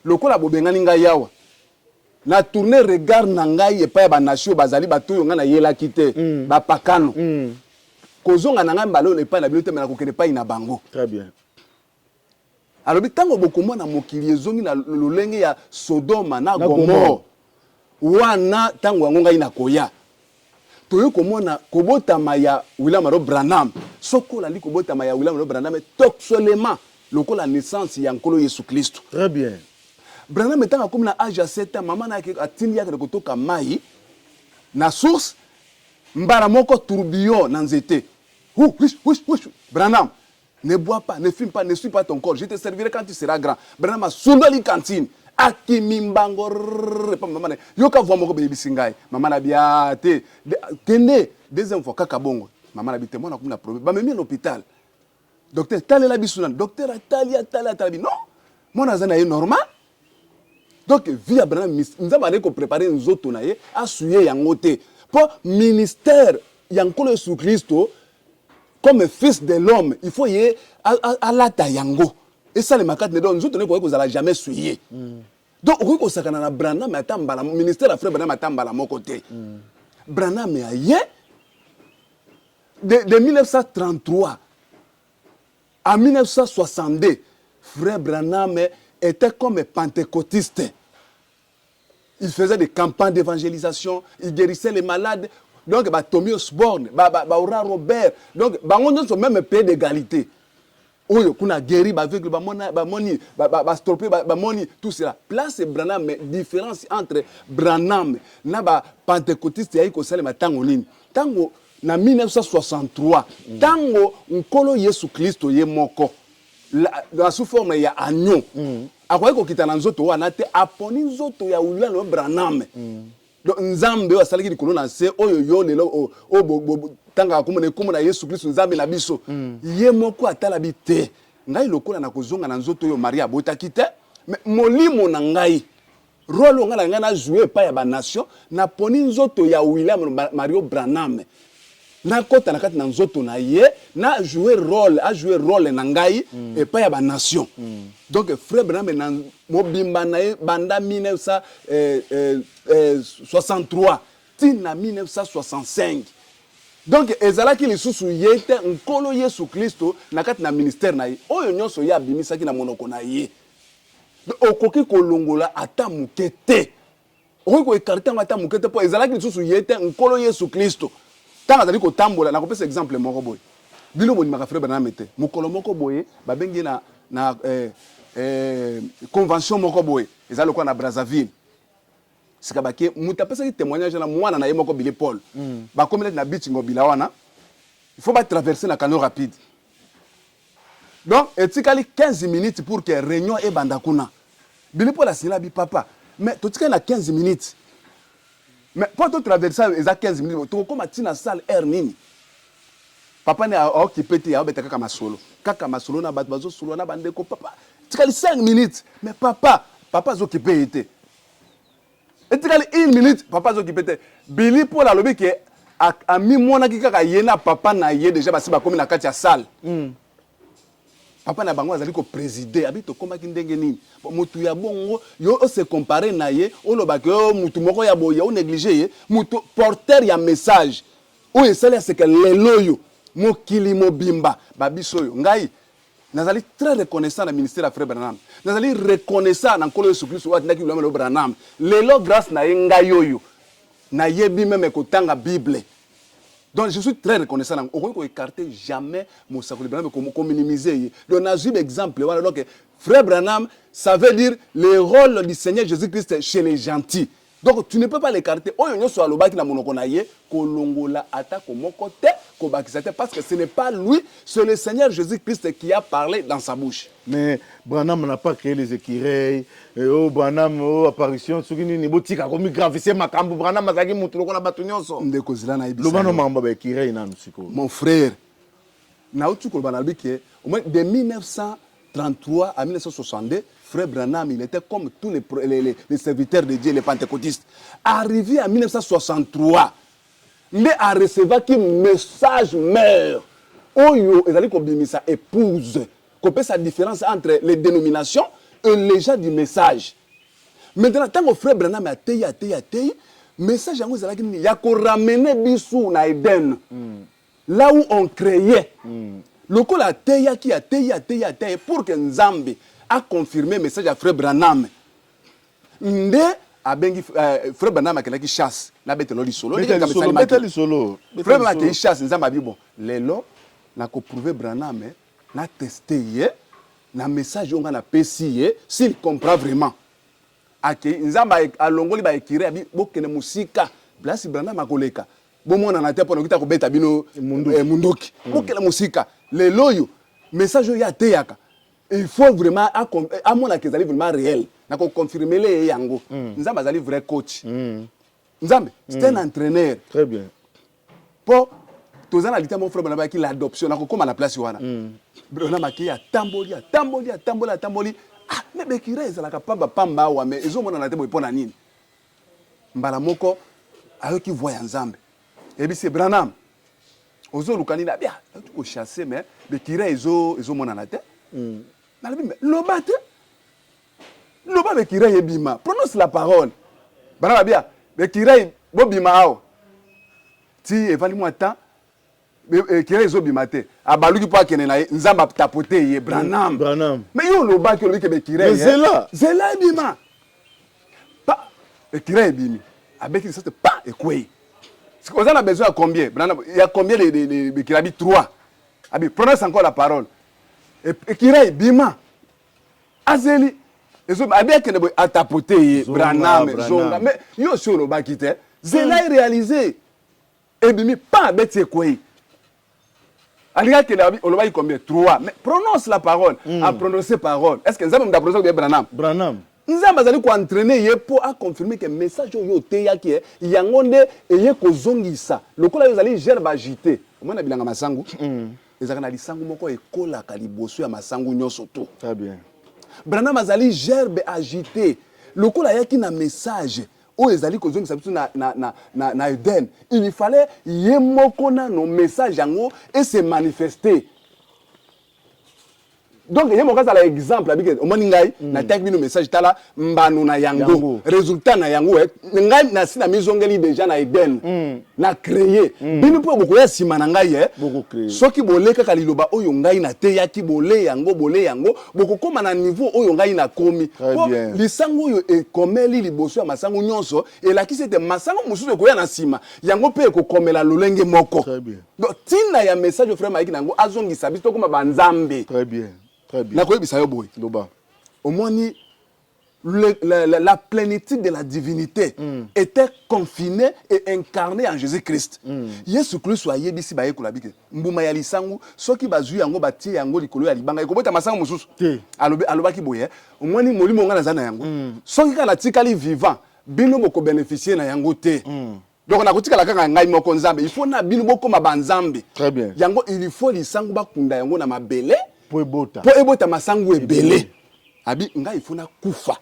lokola bobengani ngai yawa. Na tourner regard na ngai epa ba nation bazali batoyo nga na yela kite ba pakano. Kozonga na ngai mbalo epa na bilote na kokene pa ina bango. Très bien. Alobi tango bokomona mokili ezongi na lolenge ya Sodoma na Gomorrhe. Wana tango yango ngai na koya. Toyo komona kobotama ya William Branham. Sokola li kobotama ya William Branham toxolement lokola naissance ya nkolo Yesu Kristo. Très bien. Branham etanga comme na âge ya 7 ans maman na atindi yake kotoka mai na source mbala moko tourbillon na nzete. Branham ne bois pas, ne fume pas, ne suis pas ton corps. Je te servirai quand tu seras grand. Branham a soulé cantine. Akimimbango maman yoka voix moko baby singai maman na biate kende deuxième fois kaka bongo maman na bité mona kuna problème ba memi l'hôpital docteur talela bisuna docteur atalia non mona zana est normal donc via Branham nzamba reko préparer nzoto na ye asuye yango te pour ministère yankolo Yesu Kristo comme fils de l'homme il faut y alata yango. Et ça, les maquettes ne donnent pas que vous n'allez jamais suyer. Donc, vous avez dit que Branham a le ministère de Branham a mon côté. Branham a de 1933 à 1962, frère Branham était comme pentecôtiste. Il faisait des campagnes d'évangélisation, il guérissait les malades. Donc, Tommy Osborne, Aura Robert. Donc, on sont même pays d'égalité. Oyo kuna guéri avec bamoni stopper bamoni tout cela place Branham mais différence entre Branham na ba pentecôtiste yaiko salema tango nini tango na 1963 tango nkolo Yesu Kristo ye moko la sous forme ya agneau akoye kokita na nzoto wana te aponi nzoto ya William Branham donc nzambe asalaki likolo na se oyo yo lelo tanga komona Yesu Kristo nzambe na biso ye moko atala bite ngai lokola na kozonga na nzoto yo Maria botaki te mais molimo na ngai role ngala ngai na jouer pa ya ba nation na poni nzoto ya William Mario Branham na kota na kati na nzoto na ye na jouer rôle na ngai et pa ya ba nation donc frère Branham na mobimba na ye banda 1963 tina 1965. Donc ezalaki lisusu yete nkolo Yesu Kristo na kati na ministère na ye oyo nyonso ya bimisaki na monoko na ye okoki kolongola ata mukete okoki ko écarter ata mukete po ezalaki lisusu yete nkolo Yesu Kristo tanga zali ko tambola na kopesa exemple moko boy bilo boni maka frère Branham te mukolo moko boye babengi na convention moko boye ezali ko na Brazzaville. Sikabake mutapesa ki témoignage na mwana na ye moko Billy Paul ba comme na beach ngobila wana il faut pas traverser la canal rapide donc etikali 15 minutes pour que réunion e banda kuna Billy Paul asila bi papa mais totika na 15 minutes mais pour to traverser eza 15 minutes to koma tina salle air nini papa ne a occupé te ya betaka kama solo na bat bazo solo na bande ko papa tikali 5 minutes mais papa zo occupé était. Et tu as 1 minute, papa zo qui peut-être. Billy Paul a lobby que a mis mon aki kaka yena papa na ye déjà basi ba komi na kati ya salle. Papa na bango azali ko présider abito komba ki ndenge nini. Mutu ya bongo yo se comparer na ye o lobaki yo mutu moko ya boya o négliger ye mutu porteur ya message. O esala c'est que lelo yo mokili mobimba babiso yo ngai nazali très reconnaissant na ministère de frère Branham. Nazali reconnaissant na nkolo Yesu Kristo watindaki William Branham. Lelo grâce na yenga yoyo na yebi même kotanga Bible. Donc je suis très reconnaissant. On ne peut écarter jamais mon sacre Branham comme minimiser. Donc on a eu l'exemple voilà donc frère Branham ça veut dire le rôle du Seigneur Jésus-Christ chez les gentils. Donc tu ne peux pas l'écarter. Oyo nyo so alobaki na monoko na ye kolongola ata komoko te parce que ce n'est pas lui, c'est le Seigneur Jésus-Christ qui a parlé dans sa bouche. Mais Branham n'a pas créé les écureuils. Oh, Branham, oh, apparition, ce qui n'est pas si grave, c'est ma cambo. Branham a dit que tu as battu Nyonso. Mon frère, de 1933 à 1962, frère Branham, il était comme tous les serviteurs de Dieu, les pentecôtistes. Arrivé en 1963, il a recevoir qui message mère. Oyo, il a dit sa épouse. Qu'on sa différence entre les dénominations et les gens du message. Maintenant, tant que frère Branham a téye, message en gros, il y a qu'on ramener Bissou na Eden. Là où on créait. Le coup la téye qui a téye pour que Nzambe a confirmé le message à frère Branham. Nde a bengi frère Branham a qui chasse na bête loli solo. Bête solo. Frère Branham qui chasse Nzambe a dit bon, lelo na ko prouver Branham na testé na message on a pesi s'il comprend vraiment. Ake Nzambe a longoli ba ekire abi bokene musika place Branham akoleka. Bomona na te pour kita ko beta bino mundoki. Bokene musika le loyo message ya teyaka. Il faut vraiment à mon que ça vraiment réel. Na ko confirmer les yango. Nzambe azali vrai coach. Nzambe c'est un entraîneur. Très bien. Pour tozana lita mon frère Branham qui l'adoption na ko comme à la place wana. Branham qui a tamboli. Ah mais bekire ezalaka pamba wa mais ezomona na te boy pona nini. Mbala moko ayo ki voya Nzambe. Et puis c'est Branham. Ozo lukani na bien, tu ko chasser mais bekire ezomona na te. Na le bimba loba bekire yebima. Prononce la parole. Branham bien, bekire bobima ao. Ti evali moi temps bekire ezobima te. Abaluki pa kene na Nzamba tapoter ye Branham. Mais yo loba ki lobi ke bekire. Zela ebima. Pa bekire ebimi. Abeki ça pas ekwe. On a besoin de combien? Il y a combien de kirabi 3. Abi prononce encore la parole. Et kirai bima. Azeli. Abi akene boy atapoter Branham zonga mais yo sur le bakite. Zela réalisé. Et bimi pas beti ekwe. Aliga que on le combien 3 mais prononce la parole. À prononcer parole. Est-ce que nous avons prononcer Branham? Nzamba zali ko entraîner ye pour a confirmer que message yo teya ki yangonde eye ko zongisa lokola yo zali gerbe agité omona bilanga masangu ezaka na lisangu moko ekola kaliboso ya masangu nyoso to. Très bien. Branham azali gerbe agité lokola yaki na message o ezali ko zongisa biso na Eden il fallait ye moko na no message yango et se manifester. Donc il y a un exemple avec omoni ngai na tek bino message tala mbanu na yango résultat na yango ngai na sina mizongeli déjà na Eden na créer bino po boko ya sima na ngai soki boleka kaliloba oyo ngai na te ya ki bole yango boko koma na niveau oyo ngai na komi po lisango oyo ekomeli liboso ya masango nyonso elaki c'était masango mususu ko ya na sima yango pe ko komela lolenge moko. Donc tina ya message frère Mike nango azongisa biso koma banzambe. Très bien. Au moins, la plénitude de la divinité était confinée et incarnée en Jésus-Christ. Yesu Christ soit yebisi ba yekolabike. Mbuma ya lisangu soki bazui yango batie yango likolo ya libanga ekobota masango mususu. Alobaki boye. Au moins molimo ngana zana yango. Soki kala tikali vivant, bino boko bénéficier na yango te. Donc on a kotika la kanga ngai moko nzambe. Il faut na bino boko mabanzambe. Très bien. Yango il faut lisangu bakunda yango na mabele. Po ebota masangu ebele abi ngai ifuna kufa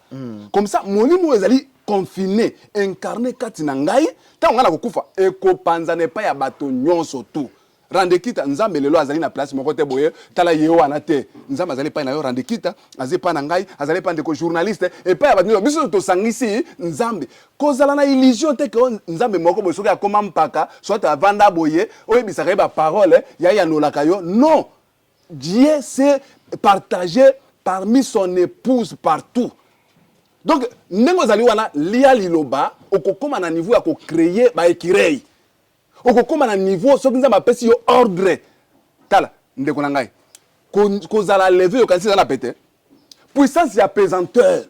comme ça molimo ezali confiné incarné kati na ngai ta ngana kokufa ekopanzane pa ya bato nyonso tu rande kita nzambe lelo azali na place moko te boye tala yeho wana te nzambe azali pa na yo rande kita azali pa na ngai azali pa ndeko journaliste et pa ya bato biso to sangisi nzambe kozala na illusion te que nzambe moko boye soki akoma mpaka soit avanda boye oyebisaka ba parole ya nolaka yo non. Dieu s'est partagé parmi son épouse partout. Donc, nengo zali wana lia liloba okokoma na niveau ya ko créer ba ekirei. Okokoma na niveau soki nzamba pesi yo ordre. Tala ndeko na ngai. Ko zala lever yo kanisi na pété. Puissance ya pesanteur.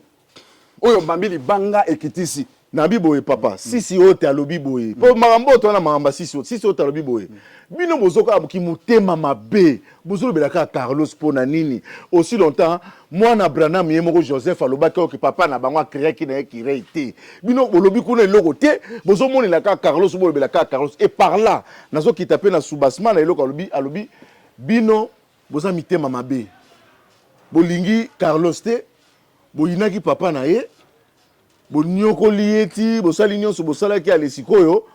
Oyo bambili banga ekitisi. Nabi boye papa, sisi ote alobi boye. Po marambo to na maramba sisi ote alobi boye. Bino bozoko ki mutema mabe. Bozolo belaka Carlos pona nini. Aussi longtemps, moi na Branham yemoko Joseph alobaki que papa na bango créé ki na ki réité. Bino bolobi kuna eloko te, bozo moni la ka Carlos bolo belaka Carlos et par là, nazo ki tapé na soubassement na eloko alobi bino boza mitema mabe. Bolingi Carlos te, boyinaki papa na ye. Bonyoko lieti bosali nyonso bosalaki ale sikoyo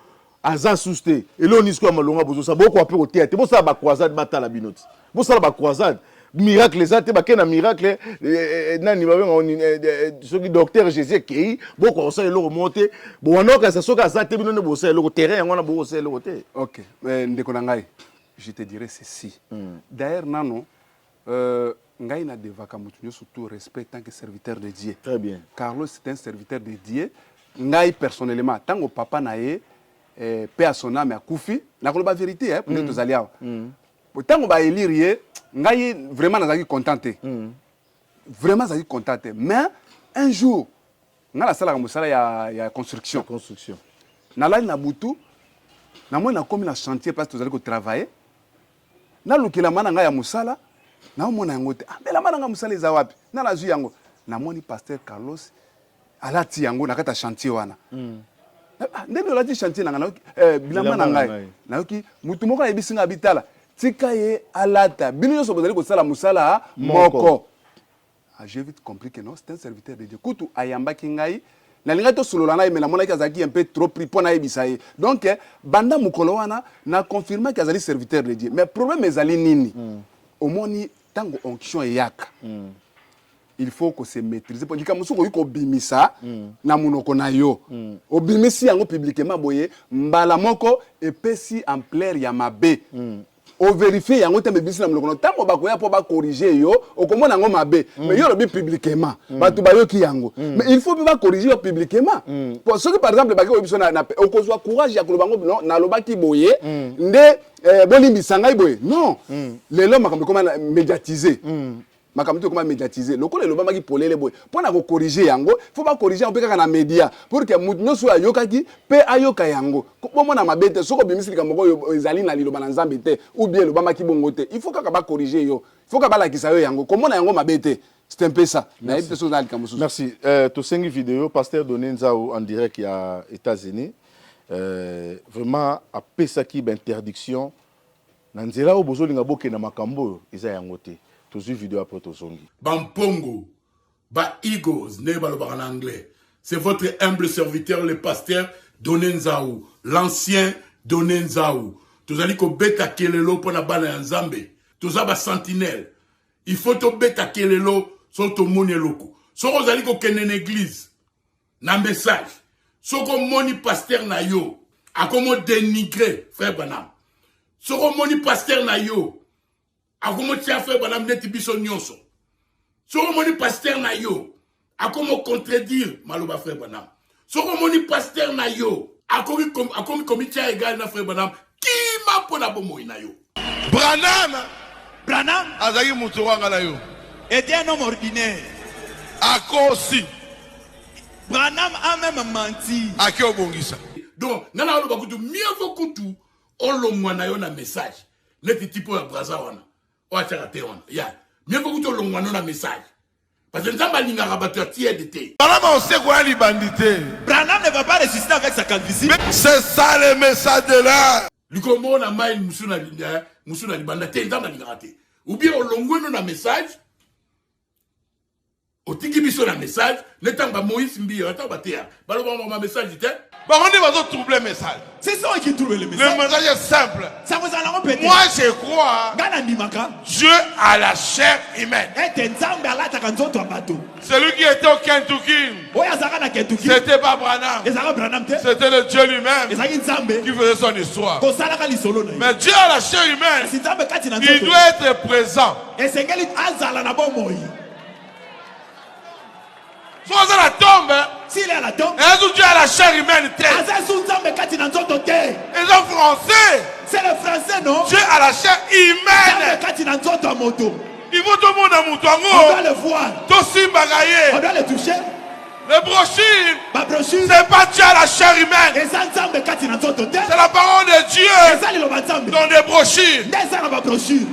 aza suste elo nisko ya malonga bozo sa boko ape kotea te bosala ba croisade batala binoti bosala ba croisade miracle ezate bakena miracle nani babenga soki docteur Jésus kei boko osala eloko monte bo wanoka sa soka azate binone bosala eloko terrain yango na boko osala eloko te. OK, ndeko na ngai, je te dirais ceci. D'ailleurs nano ngai na devaka mutu surtout respect tant que serviteur de Dieu. Très bien. Carlos c'est un serviteur de Dieu. Ngai personnellement tant que papa na ye paix à son âme à Koufi, na la vérité pour nous aller. Tant que ba élire ye ngai vraiment nazaki contenté. Vraiment nazaki contenté. Mais un jour na la sala musala ya construction. Na la na butu na moi na comme na chantier parce que vous allez travailler. Na lukila mana ngai ya musala na mona yango te ambela mana nga musala eza wapi na la yango na moni pasteur Carlos alati yango na kata chantier wana ndebe olati chantier na nga bilama na ngai na yoki mutu moko na bisinga bitala tika ye alata bino yoso bozali ko sala musala moko. J'ai vite compris que non c'est un serviteur de Dieu kutu ayamba kingai na linga to solo na imela mona kazaki un peu trop pris pona ebisaye donc banda mukolo wana na confirmer que azali serviteur de Dieu mais problème ezali nini au moins tango onction yaka il faut que se maîtriser pour que musuko yuko bimisa na munoko na yo obimisi yango publiquement boye mbala moko epesi ampleur ya mabe o vérifier yango te bimisi na munoko tango bakoya po ba corriger yo okomona ngo mabe mais yo lobi publiquement batu ba yoki yango mais il faut ba corriger publiquement pour ceux qui par exemple baki obiso na okozwa courage ya koloba ngo na lobaki boye nde bolimbisa ngai boye non lelo makambo koma médiatiser makambo koma médiatiser lokole loba maki polele boye pona ko corriger yango faut pas corriger on peut kaka na média pour que nyoso ayokaki pe ayoka yango bomona mabete soko bimisi likambo ezali na liloba na nzambe te ou bien loba maki bongo te il faut kaka ba corriger yo il faut ka bala kisa yo yango komona yango mabete c'est un peu ça. Merci. Tosengi vidéo pasteur Donenzao en direct il y a États-Unis. Vraiment a pesaki interdiction nanzela o bozolinga boke na makambo eza yango te. Tozu vidéo après tozongi. Bampongo, ba Eagles, ne balobaka en anglais. C'est votre humble serviteur le pasteur Donenzao, l'ancien Donenzao. Tozali ko beta kelelo pona bana nzambe. Tozaba sentinelle. Il faut to beta kelelo so to moni loko. So ozali ko kene église. Na message. So ko moni pasteur na yo. A komo dénigrer frère Branham. So ko moni pasteur na yo. A komo tia frère Branham neti biso nyonso. So ko moni pasteur na yo. A komo contredire maloba frère Branham. So ko moni pasteur na yo. A komi comité égal na frère Branham. Qui m'a pona bomo na yo. Branham azali mutu wanga na yo était un homme ordinaire. akosi Branham a même menti. ake obongisa donc nana oloba kutu mieux vaut kutu olongwa na yo na message neti tipo ya braza wana o achaka te wana ya mieux vaut kutu olongwa na message parce que nzamba lingaka bato ya tiede te. Branham on sait quoi li bandité. Branham ne va pas résister avec sa calvitie. C'est ça le message de là. Likomo na mai musuna libanda te nzamba lingaka te. Ou bien olongwe no na message otiki biso na message netanga Moïse mbiyo ataba te ya baloba ma message te. On va troubler le message. C'est ça qui trouve le message. Le message est simple. Ça vous allez répéter. Moi je crois Dieu a la chair humaine. Celui qui était au Kentucky, c'était pas Branham. C'était le Dieu lui-même qui faisait son histoire. Mais Dieu a la chair humaine. Il doit être présent. Soit à la tombe, s'il est à la tombe, Dieu a la chair humaine. Ils ont français. C'est le français, non? Dieu a la chair humaine. Il faut tout le monde à on doit le voir. On doit le toucher. Les brochures, ma brochure, c'est pas Dieu à la chair humaine. et ça nzambe kati na nzoto te. C'est la parole de Et Dieu ça liloba nzambe. dans des brochures. Ndeza na ba brochure.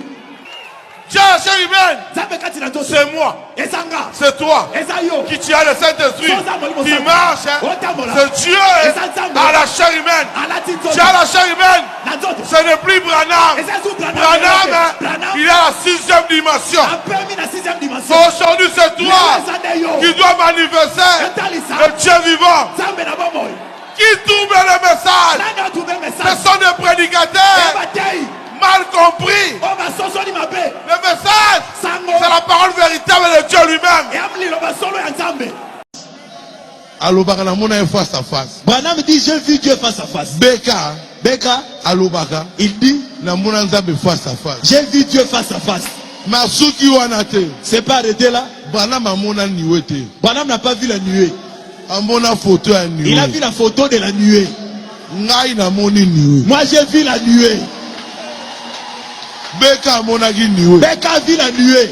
Dieu à la chair humaine, Nzambe kati na nzoto. c'est moi. Et ça nga. C'est toi Et ça yo. qui tient le Saint-Esprit, qui marche. C'est Dieu à la chair humaine. Dieu à la chair humaine. Ce n'est plus Branham. Branham, il est à la 6e dimension. Aujourd'hui, c'est toi qui dois manifester le Dieu vivant. Qui trouve le message? Ce sont des prédicateurs mal compris. Le message, c'est la parole véritable de Dieu lui-même. Alobaka na mona face à face. Branham dit j'ai vu Dieu face à face. Beka Alobaka il dit na mona nzambe face à face. j'ai vu Dieu face à face. Masuki wana te. C'est pas arrêté là. Branham amona niwe te. Branham n'a pas vu la nuée. Amona photo ya niwe. Il a vu la photo de la nuée. Ngai na moni niwe. Moi j'ai vu la nuée. Beka amona ki niwe. Beka a vu la nuée.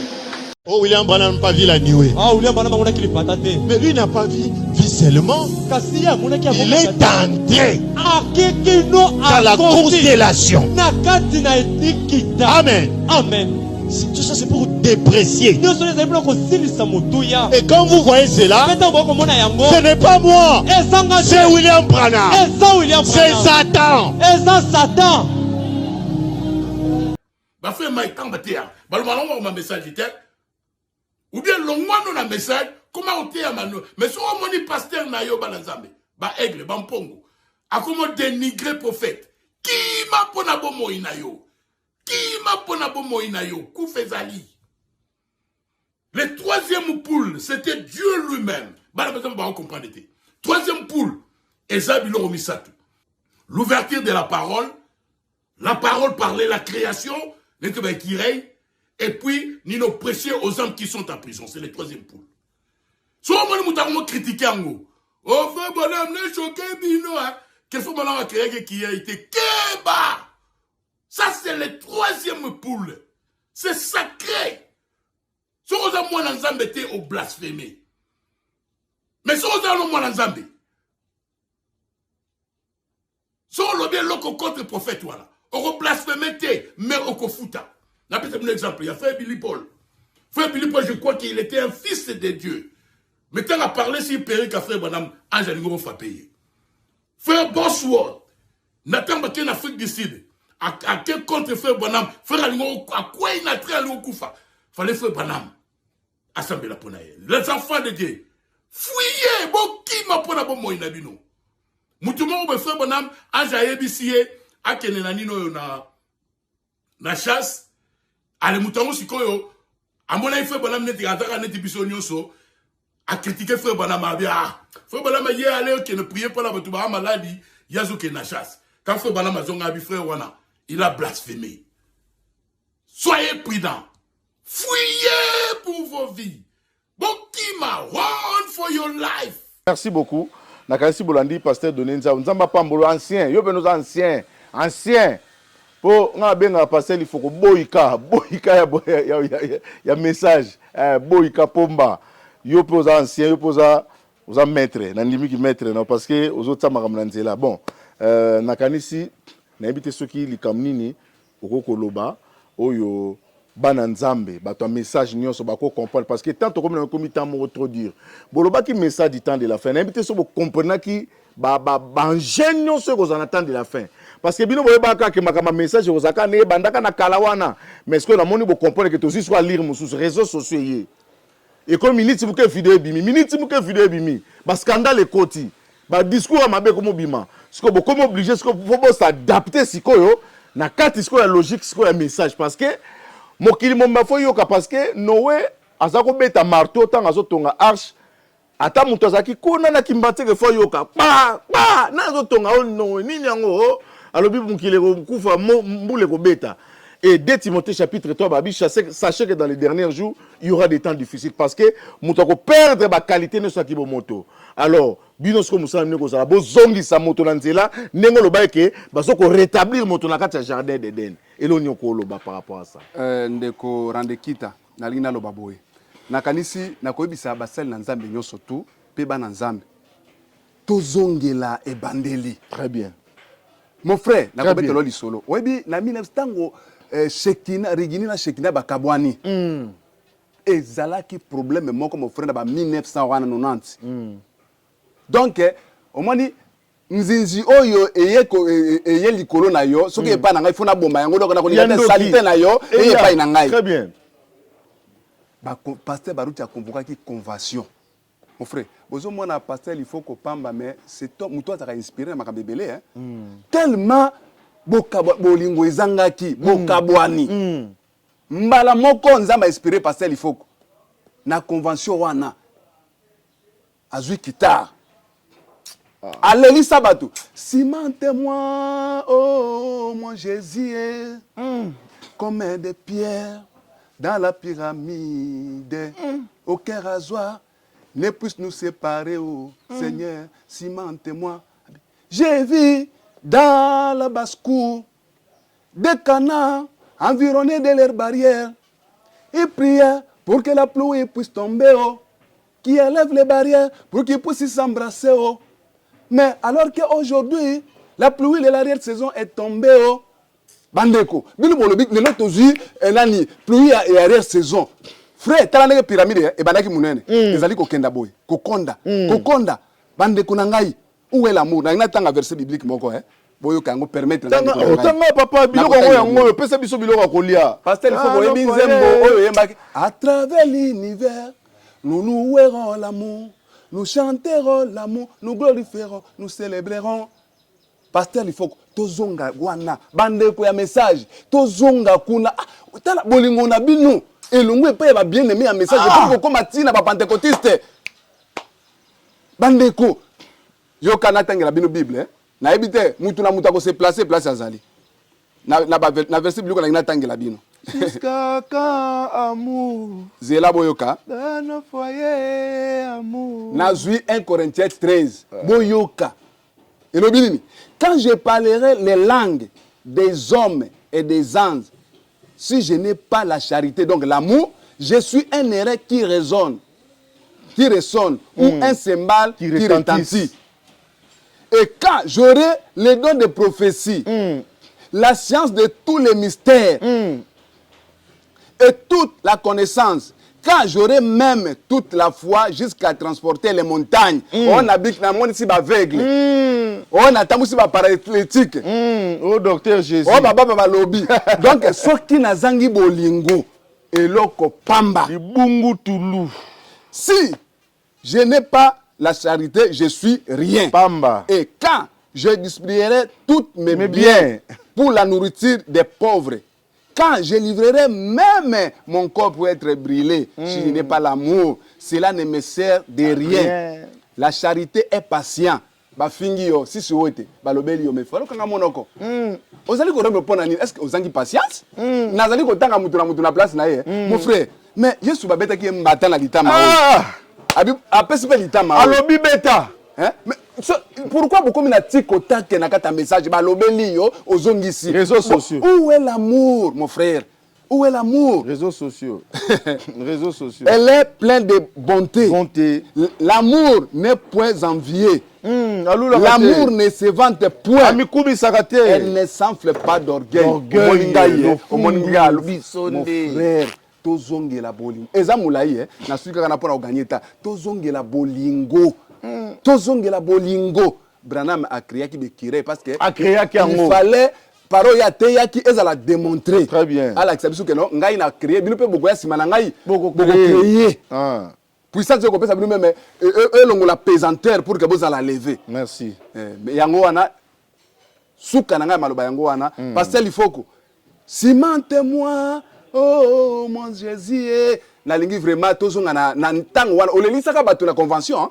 Oh, William Branham n'a pas vu la nuée. Ah, William Branham a vu les patates. Mais lui n'a pas vu seulement. Il est entré dans la constellation. Amen. Amen. Tout ça c'est pour déprécier. Et quand vous voyez cela, ce n'est pas moi. C'est William Branham. C'est Satan. Bah fait maïtan batéa. Bah le malon ma message était. Ou bien l'ongwano na message. Comment on t'a mano. Mais si on moni pasteur na yo balanzambe. Bah aigle, bah mpongo. A comment dénigrer prophète. Qui m'a pona bomo inayo. Qui m'a pona bomo inayo. Koufezali. Le troisième poule, c'était Dieu lui-même. Bah la personne va comprendre. Troisième poule. Ezabilo Romisatu. L'ouverture de la parole parlait la création. Et puis, nous nous prêcher aux hommes qui sont en prison. C'est le troisième poule. Si on a critiqué en haut, oh, frère bonhomme, ne choqué, bino, quel faut maintenant créer qui a été Keba. Ça, c'est le troisième poule. C'est sacré. Si on a moins d'ensemble été au blasphémé. Mais si on a moins d'ensemble, si on a bien l'autre contre le prophète, voilà. On blasphémé, mais on kofuta. On a un exemple. Il y a Frère Billy Paul. Frère Billy Paul, je crois qu'il était un fils de Dieu. Mais quand on a parlé sur Péric à Frère Bonham, Ange Alingo va payer. Frère Bosworth, Nathan Baké en Afrique du Sud, à quel contre Frère Bonham, Frère Alingo, à quoi il a trait à l'Okoufa? Fallait Frère Bonham. Assemblée la Ponaye. Les enfants de Dieu. Fouillez, bon, qui m'a pris bon moyen d'abino? Moutoumou, be Frère Bonham, Ange Ayebissié, à Kenenanino na chasse. Ale moutoumou, si koyo, à mon avis, Frère Bonham n'était pas neti bisonyoso. A critiquer Frère Bonham a dit, ah, Frère Bonham a dit, allez, qui ne priait pas la batouba maladie, yazo qui na chasse. Quand Frère Bonham a dit, Frère Wana, il a blasphémé. Soyez prudents. Fouillez pour vos vies. Bokima, run for your life. Merci beaucoup. Nakasi Bolandi, pasteur Donenza, Nzamba Pambolo, ancien, yo benos ancien. Pour nga benga pasteur, il faut que boyika ya message, boyika pomba. Yo posa ancien, yo posa maître, nandimi ki maître non parce que aux autres ça makamlanzela. Bon, nakanisi na ebité soki likamnini okokoloba oyo bana nzambe bato message nyonso bako comprendre parce que tant comme na komi temps mo trop dur. Boloba ki message du temps de la fin. Na ebité so bo comprendre ki ba ingénieux ce qu'on attend de la fin. Parce que bino boyeba ka ke makama message ozaka ne bandaka na kalawana. Mais ce que la moni bo comprendre que tozi soit lire musus réseaux sociaux yé. Et comme minute vous que vidéo bimi ba scandale ekoti ba discours à mabe comme bima ce que comme obligé ce que faut s'adapter sikoyo na kati sikoyo la logique sikoyo ya message parce que mokili momba fo yoka parce que Noé azako beta marteau tant azotonga arche ata muto azaki kona na kimbateke fo yoka pa na azotonga o Noé nini yango alobi mokili ko kufa mbule ko beta. Et 2 Timothée chapitre 3, Babi, sachez que dans les derniers jours, il y aura des temps difficiles parce que nous devons perdre la qualité de notre moto. Alors, binosco moussa nous ça bo zongi sa moto nanzela, nengo lo ba ke bazoko rétablir moto na kati jardin d'Éden. Et lo nyoko lo ba par rapport à ça. Ndeko rande kita na lina lo baboye. Na kanisi na koyebisa basel na nzambe nyoso tu pe bana nzambe tozongela ebandeli. Très bien. Mon frère, na kobetelo lisolo. Oyebi na 1900 tango Shekina rigini na Shekina bakabwani. Ezalaki problème moko mon frère na ba 1990. Donc au moins nzinzi oyo eye likolo na yo soki epa na ngai fona bomba yango donc na kolika salite na yo epa na ngai. Très bien. Ba pasteur baruti a convoqué convention. Mon frère, bozo mona pasteur il faut ko pamba mais c'est toi muto azaka inspiré na makabebele hein. Tellement bolingo ezangaki bokabwani. Mbala moko nzamba inspiré pasteur il faut na convention wana azui guitare. Alléluia sabato. Cimente-moi, oh mon Jésus, comme des pierres dans la pyramide. Aucun rasoir ne puisse nous séparer, oh Seigneur, cimente-moi. J'ai vu dans la basse-cour des canards environnés de leurs barrières. Ils priaient pour que la pluie puisse tomber, oh, qui élève les barrières pour qu'ils puissent s'embrasser, oh. Mais alors qu'aujourd'hui, la pluie de l'arrière-saison est tombée, oh, bandeko, le lotozi, nani, pluie et arrière-saison. Frère, t'as la pyramide, et bandaki mounene, les alliés kokenda boy, kokonda, bandeko nangai, où est l'amour? N'a pas tant verset biblique, moko, hein? Boyo kango permettre. Tanga papa, biloko yango, pesa biso biloko kolia. Pasteur, il faut boyer binzembo, oyo yembaki. À travers l'univers, nous louerons l'amour. Nous chanterons l'amour, nous glorifierons, nous célébrerons. Pasteur, il faut que tozonga wana bande ko ya message, tozonga kuna tala bolingo na bino elongo epa ba bien aimé ya message pour ko matina ba pentecôtiste. Bande ko yo kana tangela bino Bible hein. Na ebite mutu na mutu ko se placer place azali. Na verset biblique na tangela bino. Jusqu'à quand amour Zela boyoka dans nos foyers amour. Nazui 1 Corinthiens 13 boyoka. Et le binini. Quand je parlerai les langues des hommes et des anges, si je n'ai pas la charité, donc l'amour, je suis un erreur qui résonne, ou un cymbale qui retentit. Et quand j'aurai les dons de prophétie, la science de tous les mystères, et toute la connaissance, quand j'aurai même toute la foi jusqu'à transporter les montagnes, on habite dans le monde ici aveugle, on attend aussi paralytique, oh docteur Jésus, oh baba lobby. Donc ce qui n'a zangi bolingo et loko pamba, bungu toulou. Si je n'ai pas la charité, je suis rien. Pamba. Et quand je distribuerai tous mes biens pour la nourriture des pauvres, quand je livrerai même mon corps pour être brûlé, si je n'ai pas l'amour, cela ne me sert de rien. La charité est patient. Bafingi yo, si souhaite, balobeli yo me falo kanga monoko. Ozali ko rembo pona ni, est-ce que ozangi patience? Nazali ko tanga mutu na place na ye. Mon frère, mais Yesu babeta ki mbata na litama. Abi apesi pe litama. Alobi beta. Hein? Mais pourquoi beaucoup de TikTok na kata message balobeli yo ozongisi réseaux sociaux. Où est l'amour mon frère? Où est l'amour? Réseaux sociaux. Réseaux sociaux. Elle est pleine de bonté. L'amour n'est point envié. L'amour ne se vante point. Elle ne s'enfle pas d'orgueil. Mon frère, tozongela bolingo. Eza mulaye na suka kana pona oganyeta. Tozongela bolingo. Tozongela bolingo. Branham a créé qui bekire parce que il fallait paro ya te ya ki ezala démontrer. Très bien. Ala kisabisu que non, ngai na créé bino pe boko ya simana ngai boko créer. Puissance ko pesa bino même longo la pesanteur pour que vous la lever. Merci. Mais yango wana suka na ngai maloba yango wana parce qu'il faut que cimente-moi oh mon Jésus na lingi vraiment tozonga na ntango wana olelisaka bato na convention hein?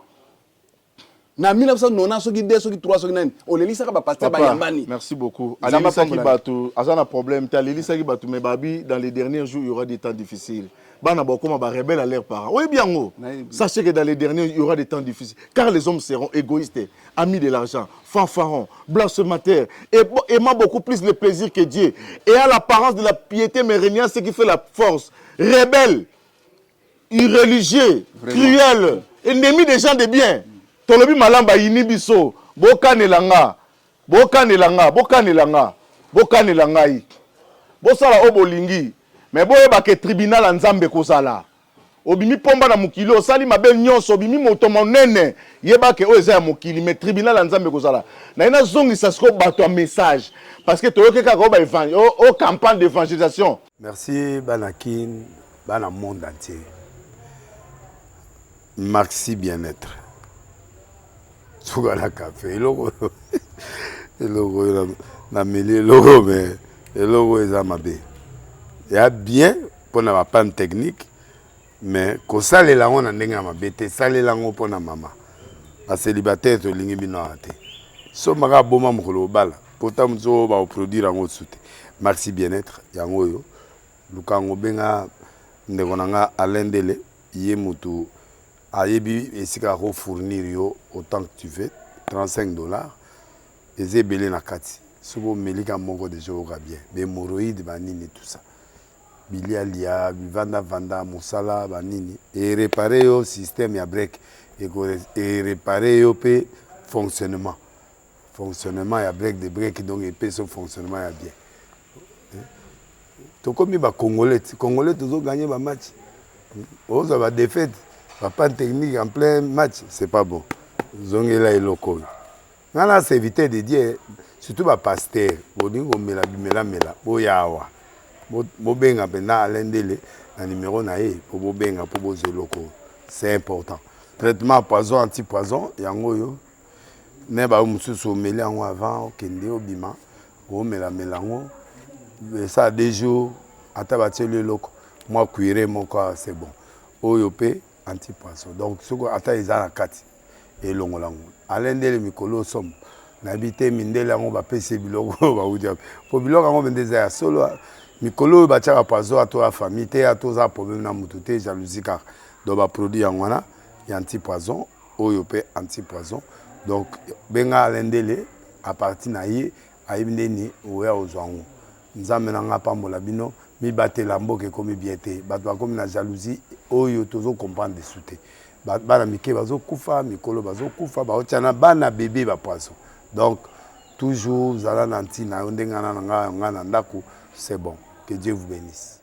Na 1990 soki 2 soki 3 soki 9 olelisaka ba pasteur ba yambani. Merci beaucoup. Alelisaki bato azana problème ta alelisaki bato mais babi dans les derniers jours il y aura des temps difficiles. Bana bokoma ba rebelle à leurs parents. Oui bien ngo. Sachez que dans les derniers il y aura des temps difficiles car les hommes seront égoïstes, amis de l'argent, fanfarons, blasphémateurs et aimant beaucoup plus le plaisir que Dieu et à l'apparence de la piété mais régnant ce qui fait la force. Rebelles, irréligieux, cruels, ennemi des gens de bien. Tolobi malamba inibiso. Bokanelanga. Bokanelanga. Bokanelanga. Bokanelanga. Bosala obolingi. Mais boyeba ke tribunal nzambe kozala. Obimi pomba na mokili osali mabe nyonso obimi moto monene yeba ke o eza ya mokili mais tribunal nzambe kozala. Na ina zongisa siko bato un message parce que toyoke kaka o campagne d'évangélisation. Merci Banakin, Bana monde entier. Maxi bien-être. Sougala café, logo na meli logo mais logo eza mabe. Il y a bien pour na panne technique mais ko salela ngona ndenga mabe te salela ngo pour na mama. Ba célibataire to lingi bino ate. So maka boma mukolo bala. Pourtant mzo ba produire ngo soute. Maxi bien-être yango yo. Lukango benga ndeko nanga alendele ye mutu ayebi esika ko fournir yo autant que tu veux $35 ezebele na kati sobo melika moko de joga bien be moroïde banini tout ça bilialia vanda musala banini et réparer yo système ya break et réparer yo pe fonctionnement ya break de break donc et pe son fonctionnement ya bien. Tokomi ba congolais toujours gagner ba match. On va défaite, pas de technique en plein match, c'est pas bon. Zongela et loko. Ngala c'est éviter de dire surtout ba pasteur, bolingo mela boyawa. Bo benga pena alendele na numéro na e pour bo benga pour bo loko. C'est important. Traitement poison anti-poison yango yo. Ne ba mususu meli yango avant okende obima. Bo mela ngo. Ça des jours à tabatele loko moi cuire mon corps c'est bon oyopé anti-poisson donc ce que ata ezala kati et longolango alendele mikolo som nabité mindele ngo ba pese biloko ba udia po biloko ngo bendeza ya solo mikolo ba tchaka poisson à toi famille te à toi problème na mututé jalousie car do ba produit ngwana ya anti-poisson oyopé anti-poisson donc benga alendele à partir na ye ayibindeni oya ozwango nzambe nanga pambola bino mi batela mboke komi bien te bato bakomi na jalousie oyo tozo comprendre de souté bana mike bazo kufa mikolo bazo kufa baotiana bana bébé ba poisson donc toujours zala na ntina ndengana nga na ndako c'est bon que Dieu vous bénisse.